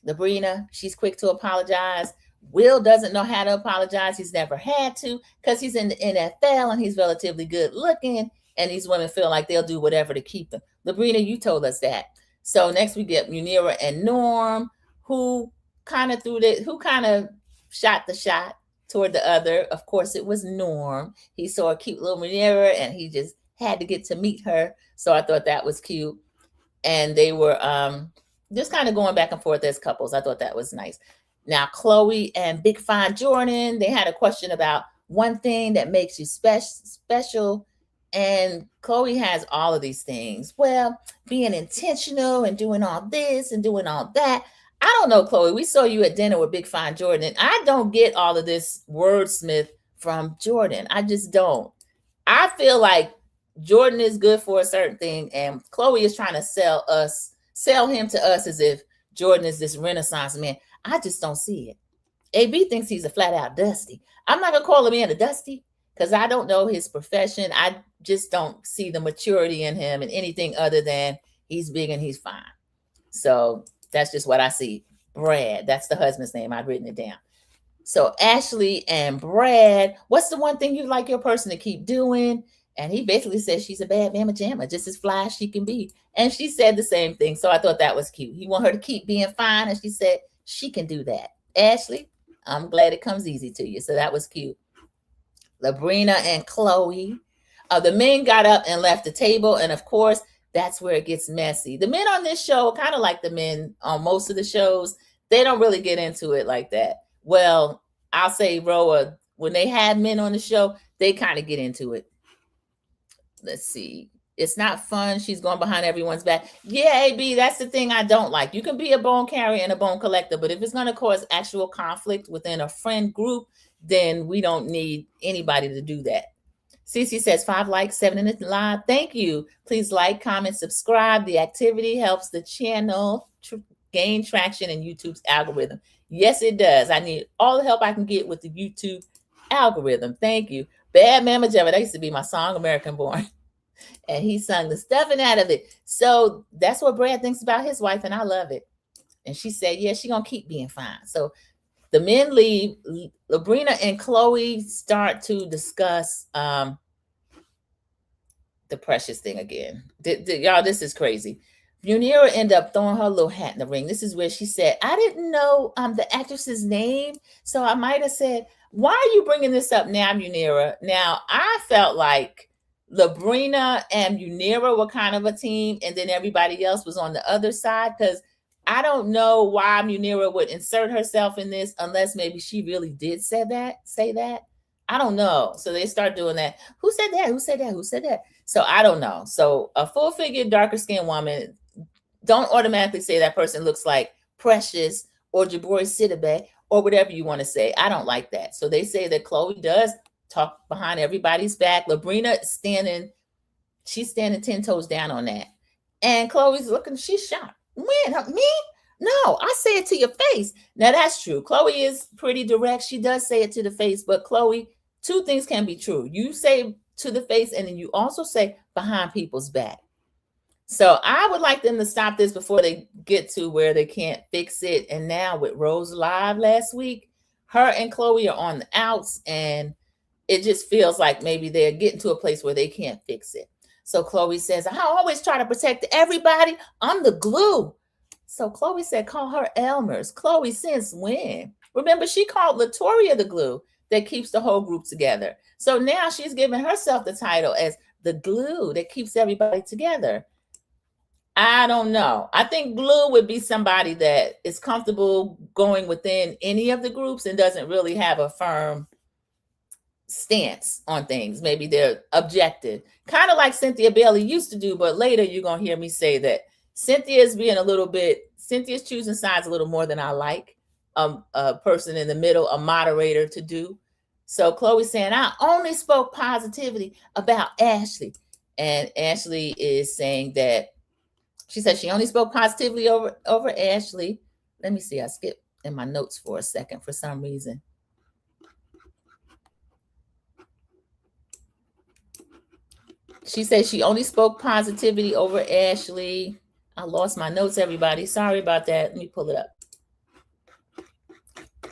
Speaker 3: Labrina, she's quick to apologize. Will doesn't know how to apologize. He's never had to because he's in the NFL and he's relatively good looking. and these women feel like they'll do whatever to keep them. Labrina, you told us that. So next we get Munira and Norm, who kind of shot the shot toward the other. Of course, it was Norm. He saw a cute little Munira and he just had to get to meet her. So I thought that was cute. And they were just kind of going back and forth as couples. I thought that was nice. Now, Chloe and Big Fine Jordan, they had a question about one thing that makes you special. And Chloe has all of these things. Well, being intentional and doing all this and doing all that. I don't know, Chloe. We saw you at dinner with Big Fine Jordan, and I don't get all of this wordsmith from Jordan. I just don't. I feel like Jordan is good for a certain thing, and Chloe is trying to sell him to us as if Jordan is this Renaissance man. I just don't see it. AB thinks he's a flat out Dusty. I'm not gonna call him in a Dusty because I don't know his profession. I just don't see the maturity in him and anything other than he's big and he's fine. So that's just what I see. Brad, that's the husband's name. I've written it down. So Ashley and Brad, what's the one thing you'd like your person to keep doing? And he basically says she's a bad mama jamma, just as fly as she can be. And she said the same thing. So I thought that was cute. He want her to keep being fine. And she said she can do that. Ashley, I'm glad it comes easy to you. So that was cute. Labrina and Chloe. The men got up and left the table. And of course, that's where it gets messy. The men on this show, kind of like the men on most of the shows, they don't really get into it like that. Well, I'll say Roa, when they have men on the show, they kind of get into it. Let's see. It's not fun. She's going behind everyone's back. Yeah, AB, that's the thing I don't like. You can be a bone carrier and a bone collector, but if it's going to cause actual conflict within a friend group, then we don't need anybody to do that. Cece says 5 likes, 7 in the live. Thank you. Please like, comment, subscribe. The activity helps the channel gain traction in YouTube's algorithm. Yes, it does. I need all the help I can get with the YouTube algorithm. Thank you. Bad Mama Jeva, that used to be my song, American Born. And he sung the stuffing out of it. So that's what Brad thinks about his wife, and I love it. And she said, yeah, she's going to keep being fine. So the men leave. Labrina and Chloe start to discuss the Precious thing again. Y'all, this is crazy. Munira ended up throwing her little hat in the ring. This is where she said, I didn't know the actress's name, so I might have said, why are you bringing this up now, Munira? Now, I felt like Labrina and Munira were kind of a team, and then everybody else was on the other side, because I don't know why Munira would insert herself in this unless maybe she really did say that. I don't know. So they start doing that. Who said that? Who said that? Who said that? So I don't know. So a full-figured, darker-skinned woman, don't automatically say that person looks like Precious or Jabori Sidibe or whatever you want to say. I don't like that. So they say that Chloe does talk behind everybody's back. Labrina she's standing 10 toes down on that. And Chloe's looking, she's shocked. When? Me? No, I say it to your face. Now that's true. Chloe is pretty direct. She does say it to the face, but Chloe, 2 things can be true. You say to the face, and then you also say behind people's back. So I would like them to stop this before they get to where they can't fix it. And now with Rose Live last week, her and Chloe are on the outs, and it just feels like maybe they're getting to a place where they can't fix it. So Chloe says, I always try to protect everybody. I'm the glue. So Chloe said, call her Elmers. Chloe, since when? Remember, she called Latoria the glue that keeps the whole group together. So now she's giving herself the title as the glue that keeps everybody together. I don't know. I think glue would be somebody that is comfortable going within any of the groups and doesn't really have a firm stance on things. Maybe they're objective, kind of like Cynthia Bailey used to do, but later you're going to hear me say that Cynthia's choosing sides a little more than I like a person in the middle, a moderator, to do. So Chloe's saying, I only spoke positivity about Ashley. And Ashley is saying that she said she only spoke positively over Ashley. Let me see. I skipped in my notes for a second for some reason. She said she only spoke positivity over Ashley. I lost my notes, everybody. Sorry about that. Let me pull it up.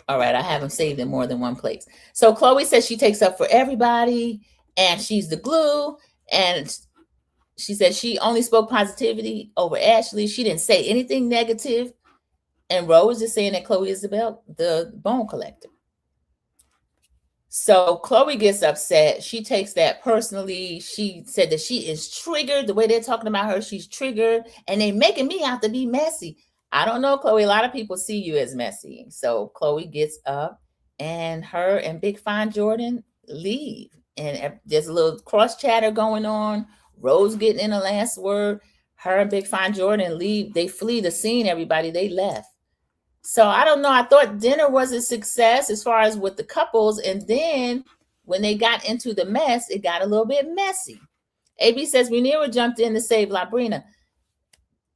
Speaker 3: All right, I have them saved in more than one place. So Chloe says she takes up for everybody, and she's the glue. And she said she only spoke positivity over Ashley. She didn't say anything negative. And Ro was just saying that Chloe Isabel, the bone collector. So Chloe gets upset. She takes that personally. She said that she is triggered. The way they're talking about her, she's triggered. And they making me out to be messy. I don't know, Chloe. A lot of people see you as messy. So Chloe gets up and her and Big Fine Jordan leave. And there's a little cross chatter going on. Rose getting in the last word. Her and Big Fine Jordan leave. They flee the scene, everybody. They left. So I don't know. I thought dinner was a success as far as with the couples. And then when they got into the mess, it got a little bit messy. AB says Rhaenyra jumped in to save Labrina.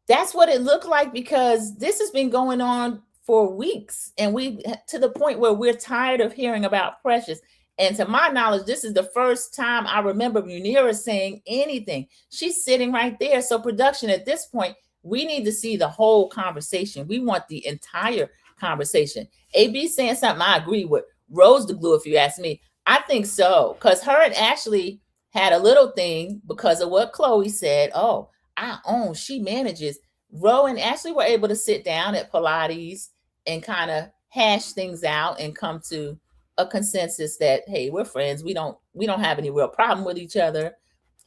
Speaker 3: That's what it looked like because this has been going on for weeks. And we to the point where we're tired of hearing about Precious. And to my knowledge, this is the first time I remember Rhaenyra saying anything. She's sitting right there. So production at this point, we need to see the whole conversation. We want the entire conversation. AB saying something I agree with. Rose the glue, if you ask me. I think so. Because her and Ashley had a little thing because of what Chloe said. Oh, I own, she manages. Ro and Ashley were able to sit down at Pilates and kind of hash things out and come to a consensus that, hey, we're friends. We don't have any real problem with each other.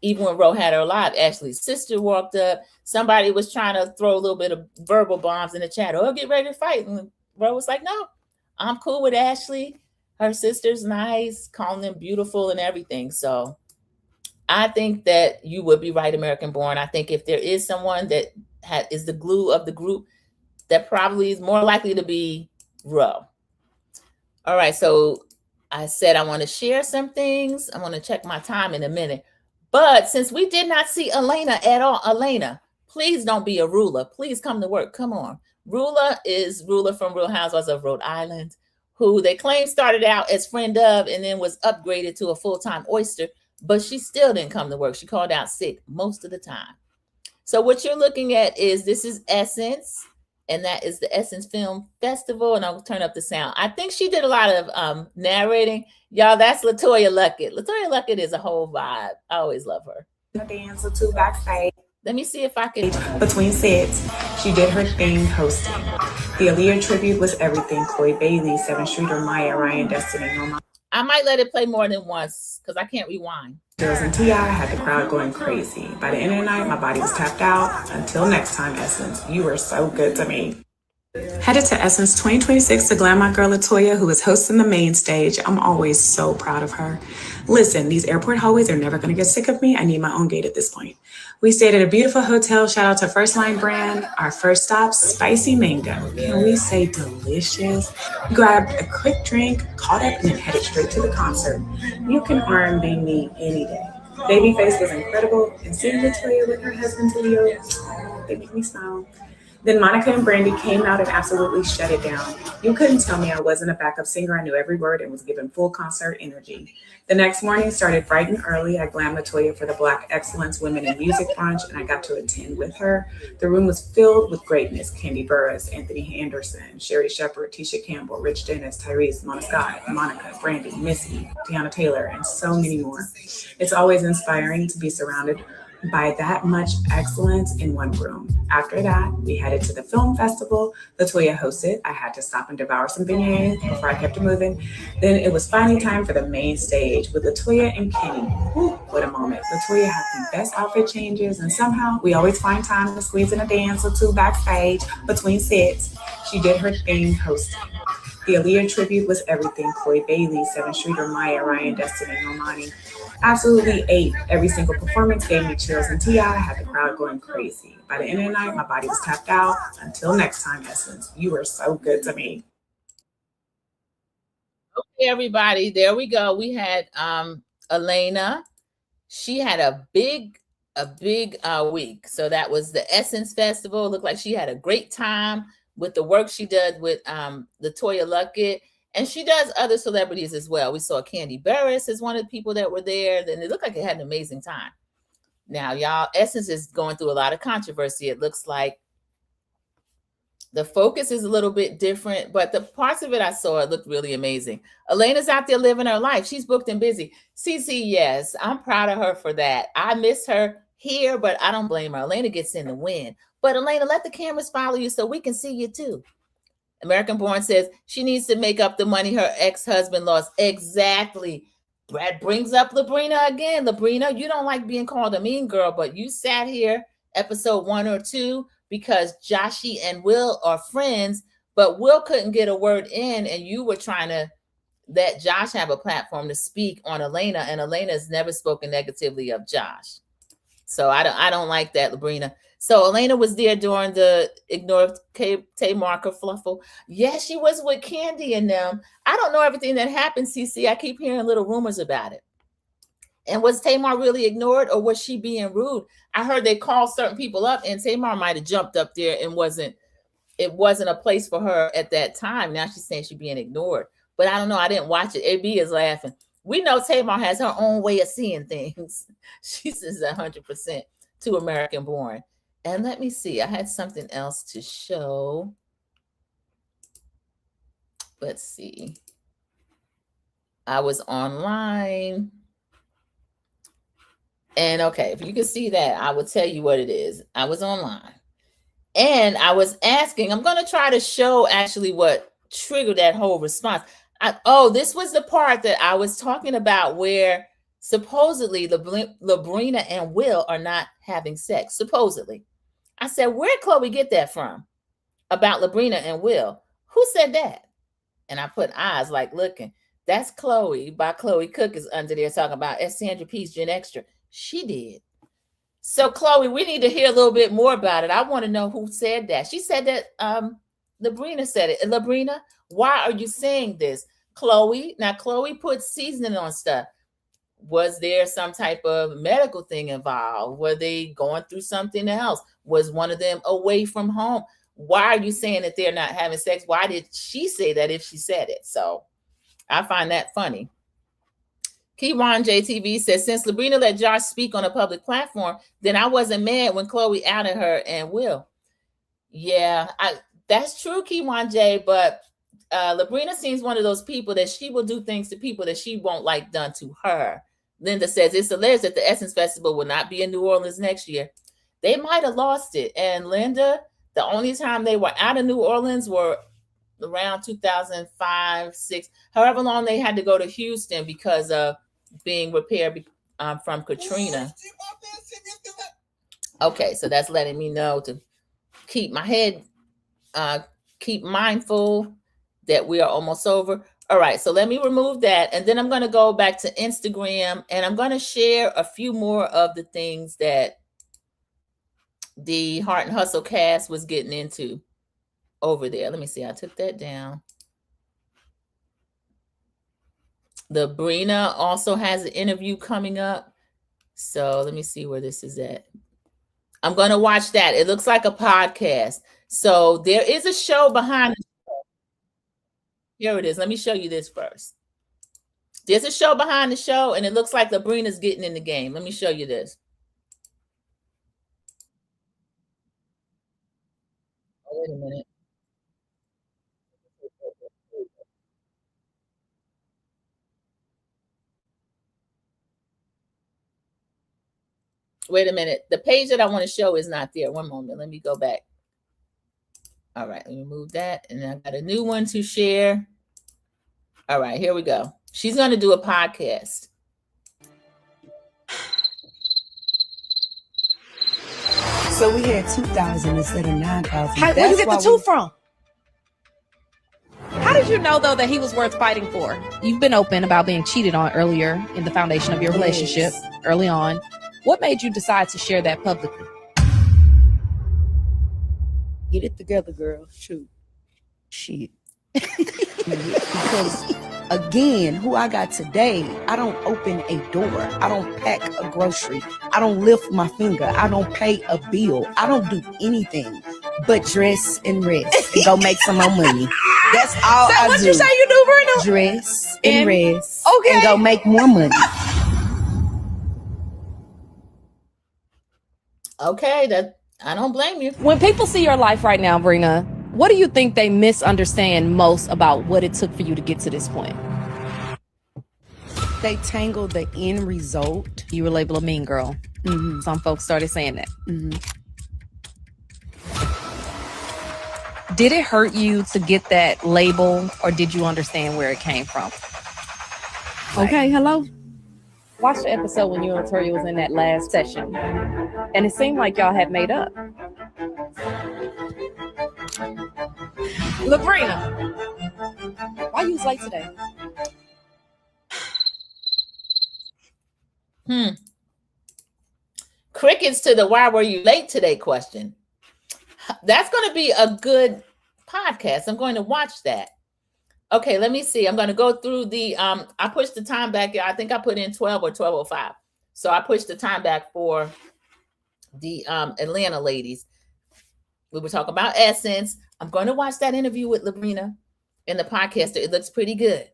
Speaker 3: Even when Ro had her live, Ashley's sister walked up. Somebody was trying to throw a little bit of verbal bombs in the chat. Oh, get ready to fight. And Ro was like, no, I'm cool with Ashley. Her sister's nice, calling them beautiful and everything. So I think that you would be right, American Born. I think if there is someone that is the glue of the group, that probably is more likely to be Ro. All right, so I said I want to share some things. I want to check my time in a minute. But since we did not see Elena at all, Elena, please don't be a ruler. Please come to work. Come on. Rula is Rula from Real Housewives of Rhode Island, who they claim started out as friend of and then was upgraded to a full-time oyster, but she still didn't come to work. She called out sick most of the time. So what you're looking at is this is Essence, and that is the Essence Film Festival, and I'll turn up the sound. I think she did a lot of narrating. Y'all, that's Latoya Luckett. Latoya Luckett is a whole vibe. I always love her.
Speaker 4: Dance or two backstage.
Speaker 3: Let me see if I can.
Speaker 4: Between sets, she did her thing hosting. The Aaliyah tribute was everything. Chloe Bailey, 7th Street or Maya, Ryan Destiny, Norma.
Speaker 3: I might let it play more than once because I can't rewind.
Speaker 4: Girls and T.I. had the crowd going crazy. By the end of the night, my body was tapped out. Until next time, Essence, you were so good to me. Headed to Essence 2026 to glam my girl Latoya, who is hosting the main stage. I'm always so proud of her. Listen, these airport hallways are never going to get sick of me. I need my own gate at this point. We stayed at a beautiful hotel. Shout out to First Line Brand. Our first stop, Spicy Mango. Can we say delicious? Grabbed a quick drink, caught up, and then headed straight to the concert. You can R&B me any day. Babyface was incredible, and seeing Latoya with her husband Leo, they make me smile. Then Monica and Brandy came out and absolutely shut it down. You couldn't tell me I wasn't a backup singer. I knew every word and was given full concert energy. The next morning started bright and early. I glammed Latoya for the Black Excellence Women in Music brunch, and I got to attend with her. The room was filled with greatness. Candy Burris, Anthony Anderson, Sherry Shepard, Tisha Campbell, Rich Dennis, Tyrese, Mona Scott, Monica, Brandy, Missy, Tiana Taylor, and so many more. It's always inspiring to be surrounded by that much excellence in one room. After that, we headed to the film festival. Latoya hosted. I had to stop and devour some beignets before I kept it moving. Then it was finally time for the main stage with Latoya and Kenny. Whew, what a moment. Latoya had the best outfit changes, and somehow we always find time to squeeze in a dance or two backstage between sets. She did her thing hosting. The Aaliyah tribute was everything. Chloe Bailey, 7th Street or Maya, Ryan Destiny, Normani. Absolutely ate. Every single performance gave me chills, and T.I. had the crowd going crazy. By the end of the night, my body was tapped out. Until next time, Essence, you were so good to me.
Speaker 3: Okay, everybody, there we go. We had Elena. She had a big week. So that was the Essence Festival. It looked like she had a great time with the work she did with Latoya Luckett. And she does other celebrities as well. We saw Candy Burris as one of the people that were there. And it looked like it had an amazing time. Now, y'all, Essence is going through a lot of controversy. It looks like The focus is a little bit different, but the parts of it I saw, it looked really amazing. Elena's out there living her life. She's booked and busy. CC, yes, I'm proud of her for that. I miss her here, but I don't blame her. Elena gets in the win. But Elena, let the cameras follow you so we can see you too. American Born says she needs to make up the money her ex-husband lost. Exactly. Brad brings up Labrina again. Labrina, you don't like being called a mean girl, but you sat here episode 1 or 2 because Chachi and Will are friends, but Will couldn't get a word in, and you were trying to let Josh have a platform to speak on Elena, and Elena has never spoken negatively of Josh. So I don't like that, Labrina. So Elena was there during the Ignore Tamar kerfluffle. Yeah, she was with Candy and them. I don't know everything that happened, CC. I keep hearing little rumors about it. And was Tamar really ignored, or was she being rude? I heard they called certain people up, and Tamar might have jumped up there and it wasn't a place for her at that time. Now she's saying she's being ignored. But I don't know. I didn't watch it. AB is laughing. We know Tamar has her own way of seeing things. She says 100% to American Born. And let me see. I had something else to show. Let's see. I was online. And okay, if you can see that, I will tell you what it is. I was online. And I was asking, I'm going to try to show actually what triggered that whole response. This was the part that I was talking about where supposedly Labrina and Will are not having sex. Supposedly. I said, where'd Chloe get that from? About Labrina and Will. Who said that? And I put eyes like looking. That's Chloe by Chloe Cook is under there talking about Sandra P's Gen Extra. She did. So Chloe, we need to hear a little bit more about it. I want to know who said that. She said that Labrina said it. Labrina, why are you saying this? Chloe, now Chloe put seasoning on stuff. Was there some type of medical thing involved? Were they going through something else? Was one of them away from home? Why are you saying that they're not having sex? Why did she say that if she said it? So I find that funny. Keywan JTV says, since Labrina let Josh speak on a public platform, then I wasn't mad when Chloe outed her and Will. Yeah, that's true, Keywan J, but Labrina seems one of those people that she will do things to people that she won't like done to her. Linda says, it's alleged that the Essence Festival will not be in New Orleans next year. They might have lost it. And Linda, the only time they were out of New Orleans were around 2005, 6, however long they had to go to Houston because of being repaired from Katrina. Okay, so that's letting me know to keep my head, keep mindful that we are almost over. All right, so let me remove that. And then I'm going to go back to Instagram and I'm going to share a few more of the things that the Heart and Hustle cast was getting into over there. Let me see. I took that down. Labrina also has an interview coming up. So let me see where this is at. I'm going to watch that. It looks like a podcast. So there is a show behind the show. Here it is. Let me show you this first. There's a show behind the show, and it looks like Labrina's getting in the game. Let me show you this. Oh, wait a minute. Wait a minute. The page that I want to show is not there. One moment. Let me go back. All right. Let me move that. And I got a new one to share. All right. Here we go. She's going to do a podcast.
Speaker 5: So we had 2,000 instead of 9,000.
Speaker 2: Where you get the two from?
Speaker 6: How did you know, though, that he was worth fighting for? You've been open about being cheated on earlier in the foundation of your relationship, early on. What made you decide to share that publicly?
Speaker 5: Get it together, girl. Shoot. Shit. Because, again, who I got today, I don't open a door. I don't pack a grocery. I don't lift my finger. I don't pay a bill. I don't do anything but dress and rest and go make some more money. That's all I do.
Speaker 6: What you say you do, Brenda?
Speaker 5: Dress and rest
Speaker 6: and
Speaker 5: go make more money.
Speaker 3: Okay, that I don't blame you.
Speaker 6: When people see your life right now, Brina, What do you think they misunderstand most about what it took for you to get to this point?
Speaker 5: They tangle the end result.
Speaker 6: You were labeled a mean girl.
Speaker 5: Mm-hmm.
Speaker 6: Some folks started saying that.
Speaker 5: Mm-hmm.
Speaker 6: Did it hurt you to get that label, or did you understand where it came from? Okay, hello. Watched the episode when you and Tori was in that last session, and it seemed like y'all had made up. Labrina, why you was late today?
Speaker 3: Crickets to the why were you late today question. That's going to be a good podcast. I'm going to watch that. Okay, let me see. I'm going to go through the, I pushed the time back. I think I put in 12 or 12:05. So I pushed the time back for the Atlanta ladies. We were talking about Essence. I'm going to watch that interview with Labrina in the podcast. It looks pretty good.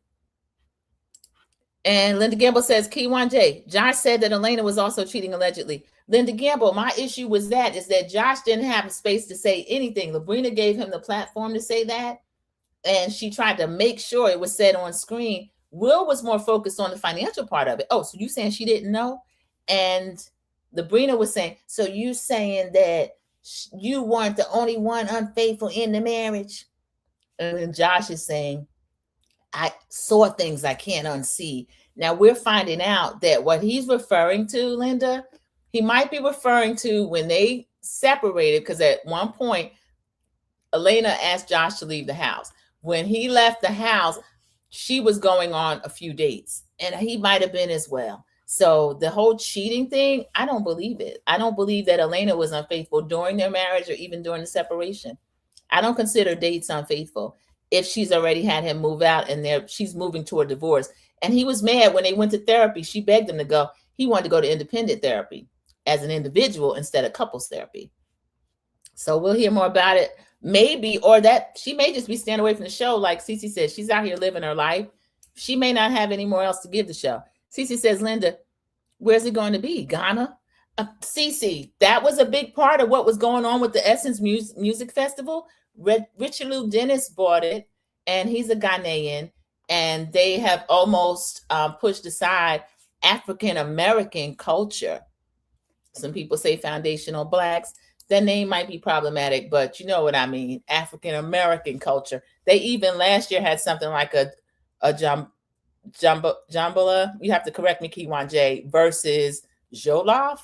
Speaker 3: And Linda Gamble says, Keywan J, Josh said that Elena was also cheating allegedly. Linda Gamble, my issue was that Josh didn't have space to say anything. Labrina gave him the platform to say that. And she tried to make sure it was said on screen. Will was more focused on the financial part of it. Oh, so you saying she didn't know? And Labrina was saying, so you saying that you weren't the only one unfaithful in the marriage? And then Josh is saying, I saw things I can't unsee. Now we're finding out that what he's referring to, Linda, he might be referring to when they separated, because at one point, Elena asked Josh to leave the house. When he left the house, she was going on a few dates, and he might have been as well. So the whole cheating thing, I don't believe it. I don't believe that Elena was unfaithful during their marriage or even during the separation. I don't consider dates unfaithful if she's already had him move out and she's moving toward divorce. And he was mad when they went to therapy. She begged him to go. He wanted to go to independent therapy as an individual instead of couples therapy. So we'll hear more about it. Maybe, or that she may just be staying away from the show. Like Cece said, she's out here living her life. She may not have any more else to give the show. Cece says, Linda, where's it going to be? Ghana? Cece, that was a big part of what was going on with the Essence Music Festival. Richard Lou Dennis bought it, and he's a Ghanaian, and they have almost pushed aside African American culture. Some people say foundational Blacks. That name might be problematic, but you know what I mean. African American culture. They even last year had something like a jambola. You have to correct me, Keywan J, versus Jollof.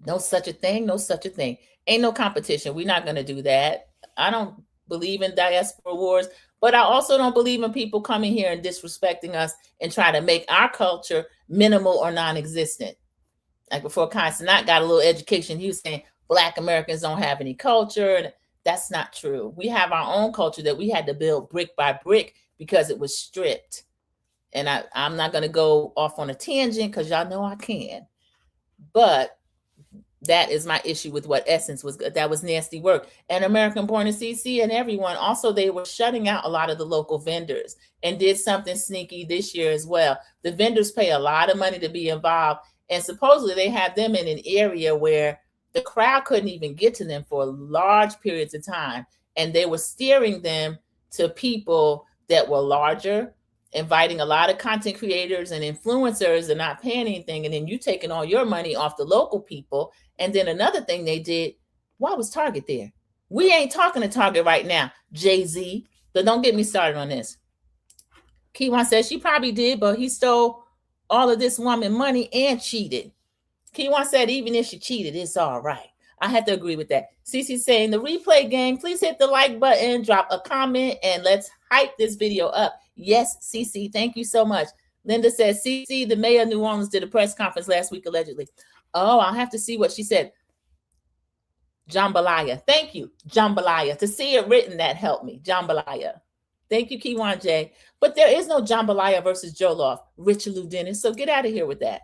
Speaker 3: No such a thing. No such a thing. Ain't no competition. We're not going to do that. I don't believe in diaspora wars, but I also don't believe in people coming here and disrespecting us and try to make our culture minimal or non-existent. Like before Constantine got a little education, he was saying Black Americans don't have any culture. And that's not true. We have our own culture that we had to build brick by brick because it was stripped. And I'm not going to go off on a tangent because y'all know I can. But that is my issue with what Essence was. That was nasty work. And American Born and CC and everyone, also they were shutting out a lot of the local vendors and did something sneaky this year as well. The vendors pay a lot of money to be involved. And supposedly they have them in an area where the crowd couldn't even get to them for large periods of time. And they were steering them to people that were larger, inviting a lot of content creators and influencers and not paying anything. And then you taking all your money off the local people. And then another thing they did, why was Target there? We ain't talking to Target right now, Jay-Z. So don't get me started on this. Keywan says she probably did, but he stole all of this woman money and cheated. Keywan said even if she cheated, it's all right. I have to agree with that. Cece saying the replay gang, please hit the like button, drop a comment, and let's hype this video up. Yes, Cece, thank you so much. Linda says, Cece, the mayor of New Orleans did a press conference last week, allegedly. Oh, I'll have to see what she said. Jambalaya. Thank you, Jambalaya. To see it written, that helped me. Jambalaya. Thank you, Keywan J. But there is no Jambalaya versus Jollof, Richard Lou Dennis. So get out of here with that.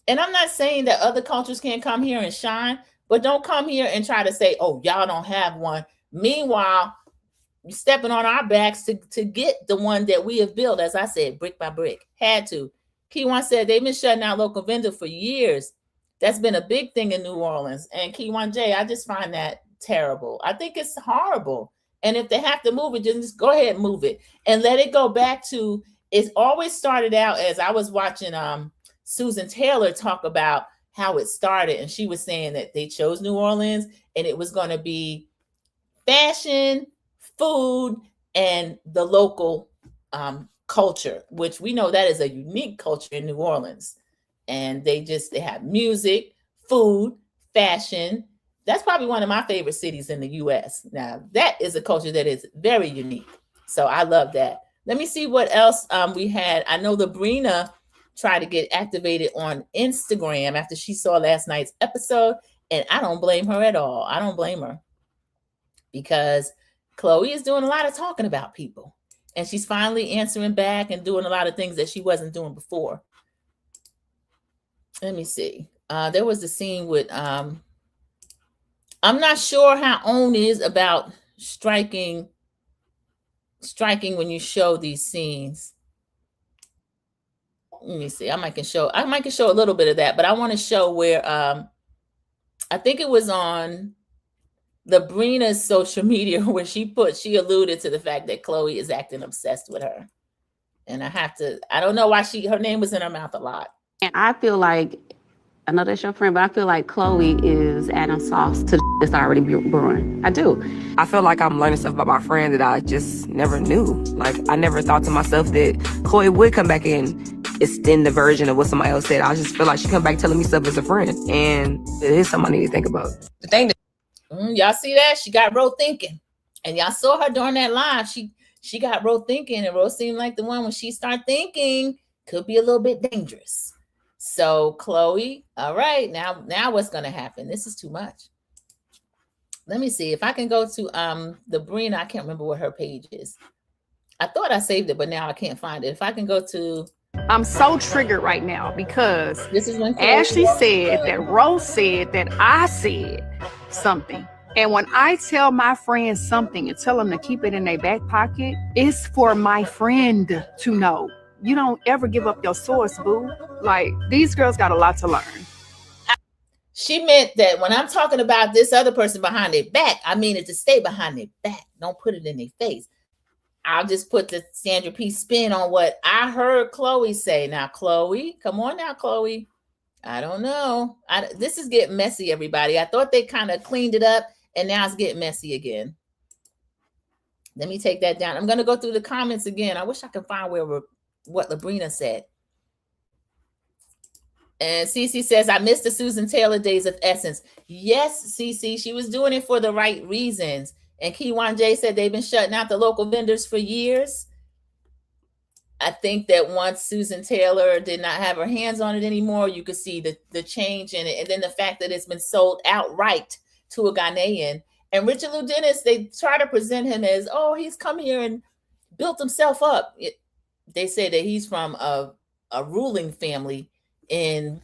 Speaker 3: And I'm not saying that other cultures can't come here and shine, but don't come here and try to say, oh, y'all don't have one. Meanwhile, you're stepping on our backs to get the one that we have built, as I said, brick by brick. Had to. Keywan said they've been shutting out local vendors for years. That's been a big thing in New Orleans. And Keywan J, I just find that terrible. I think it's horrible. And if they have to move it, just go ahead and move it and let it go back to, it always started out as I was watching Susan Taylor talk about how it started. And she was saying that they chose New Orleans and it was going to be fashion, food, and the local culture, which we know that is a unique culture in New Orleans. And they have music, food, fashion. That's probably one of my favorite cities in the US. Now, that is a culture that is very unique. So I love that. Let me see what else we had. I know Labrina tried to get activated on Instagram after she saw last night's episode. And I don't blame her at all. I don't blame her. Because Chloe is doing a lot of talking about people. And she's finally answering back and doing a lot of things that she wasn't doing before. Let me see. There was a scene with, I'm not sure how OWN is about striking when you show these scenes. Let me see. I might can show a little bit of that, but I want to show where, I think it was on Labrina's social media where she alluded to the fact that Chloe is acting obsessed with her. And I don't know why her name was in her mouth a lot.
Speaker 7: And I feel like, I know that's your friend, but I feel like Chloe is adding sauce to that's already brewing. I do.
Speaker 8: I feel like I'm learning stuff about my friend that I just never knew. Like, I never thought to myself that Chloe would come back and extend the version of what somebody else said. I just feel like she come back telling me stuff as a friend. And it is something I need to think about. The thing that
Speaker 3: y'all see that? She got Ro thinking. And y'all saw her during that live. She got Ro thinking, and Ro seemed like the one when she start thinking could be a little bit dangerous. So Chloe, all right, now what's going to happen? This is too much. Let me see if I can go to Labrina. I can't remember what her page is. I thought I saved it, but now I can't find it. If I can go to,
Speaker 9: I'm so triggered right now because
Speaker 3: this is when
Speaker 9: Ashley said that Rose said that I said something. And when I tell my friends something and tell them to keep it in their back pocket, it's for my friend to know. You don't ever give up your source, boo. Like, these girls got a lot to learn.
Speaker 3: She meant that when I'm talking about this other person behind their back, I mean it to stay behind their back. Don't put it in their face. I'll just put the Sandra P spin on what I heard Chloe say. Now, Chloe, come on now, Chloe. I don't know. This is getting messy, everybody. I thought they kind of cleaned it up, and now it's getting messy again. Let me take that down. I'm going to go through the comments again. I wish I could find what Labrina said. And Cece says, I miss the Susan Taylor days of Essence. Yes, Cece, she was doing it for the right reasons. And Kiwan J said they've been shutting out the local vendors for years. I think that once Susan Taylor did not have her hands on it anymore, you could see the change in it. And then the fact that it's been sold outright to a Ghanaian. And Richard Lou Dennis, they try to present him as, oh, he's come here and built himself up. They say that he's from a ruling family in,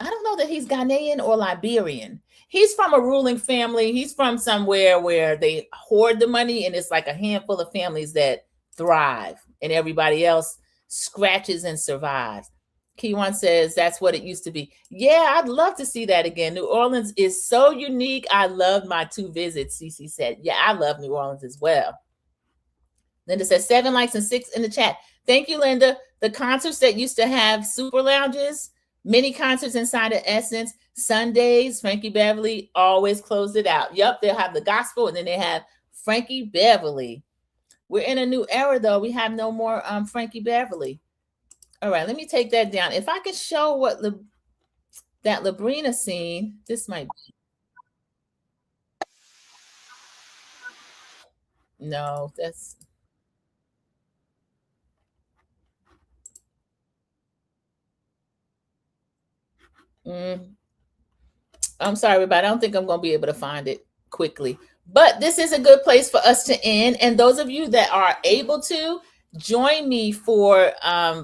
Speaker 3: I don't know that he's Ghanaian or Liberian. He's from a ruling family. He's from somewhere where they hoard the money and it's like a handful of families that thrive and everybody else scratches and survives. Kiwan says that's what it used to be. Yeah, I'd love to see that again. New Orleans is so unique. I loved my 2 visits, Cece said. Yeah, I love New Orleans as well. Linda says 7 likes and 6 in the chat. Thank you, Linda. The concerts that used to have super lounges, mini concerts inside of Essence, Sundays, Frankie Beverly always closed it out. Yep, they'll have the gospel and then they have Frankie Beverly. We're in a new era, though. We have no more Frankie Beverly. All right, let me take that down. If I can show what that Labrina scene, this might be. No, that's. I'm sorry, everybody. I don't think I'm going to be able to find it quickly. But this is a good place for us to end. And those of you that are able to, join me for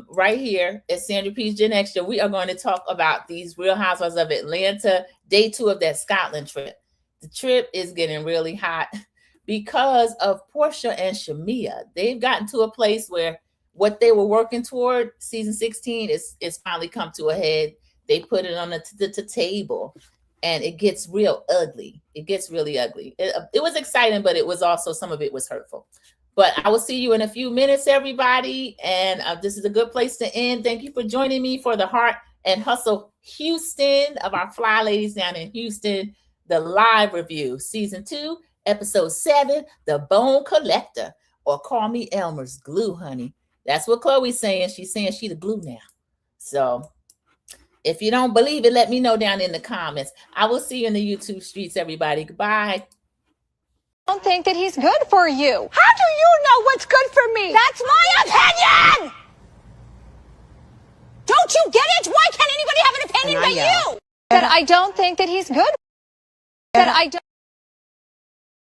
Speaker 3: right here at Sandra P's Gen Extra. We are going to talk about these Real Housewives of Atlanta, day 2 of that Scotland trip. The trip is getting really hot because of Portia and Shamia. They've gotten to a place where what they were working toward, season 16, is finally come to a head. They put it on the table. and it gets real ugly. It gets really ugly. It was exciting, but it was also, some of it was hurtful. But I will see you in a few minutes, everybody. And this is a good place to end. Thank you for joining me for the Heart and Hustle Houston of our Fly Ladies down in Houston, the live review, season 2, episode 7, The Bone Collector, or call me Elmer's Glue, honey. That's what Chloe's saying. She's saying she the glue now. So if you don't believe it, let me know down in the comments. I will see you in the YouTube streets, everybody. Goodbye.
Speaker 1: I don't think that he's good for you.
Speaker 2: How do you know what's good for me? That's my opinion! Don't you get it? Why can't anybody have an opinion but you?
Speaker 1: That I don't think that he's good. That I don't.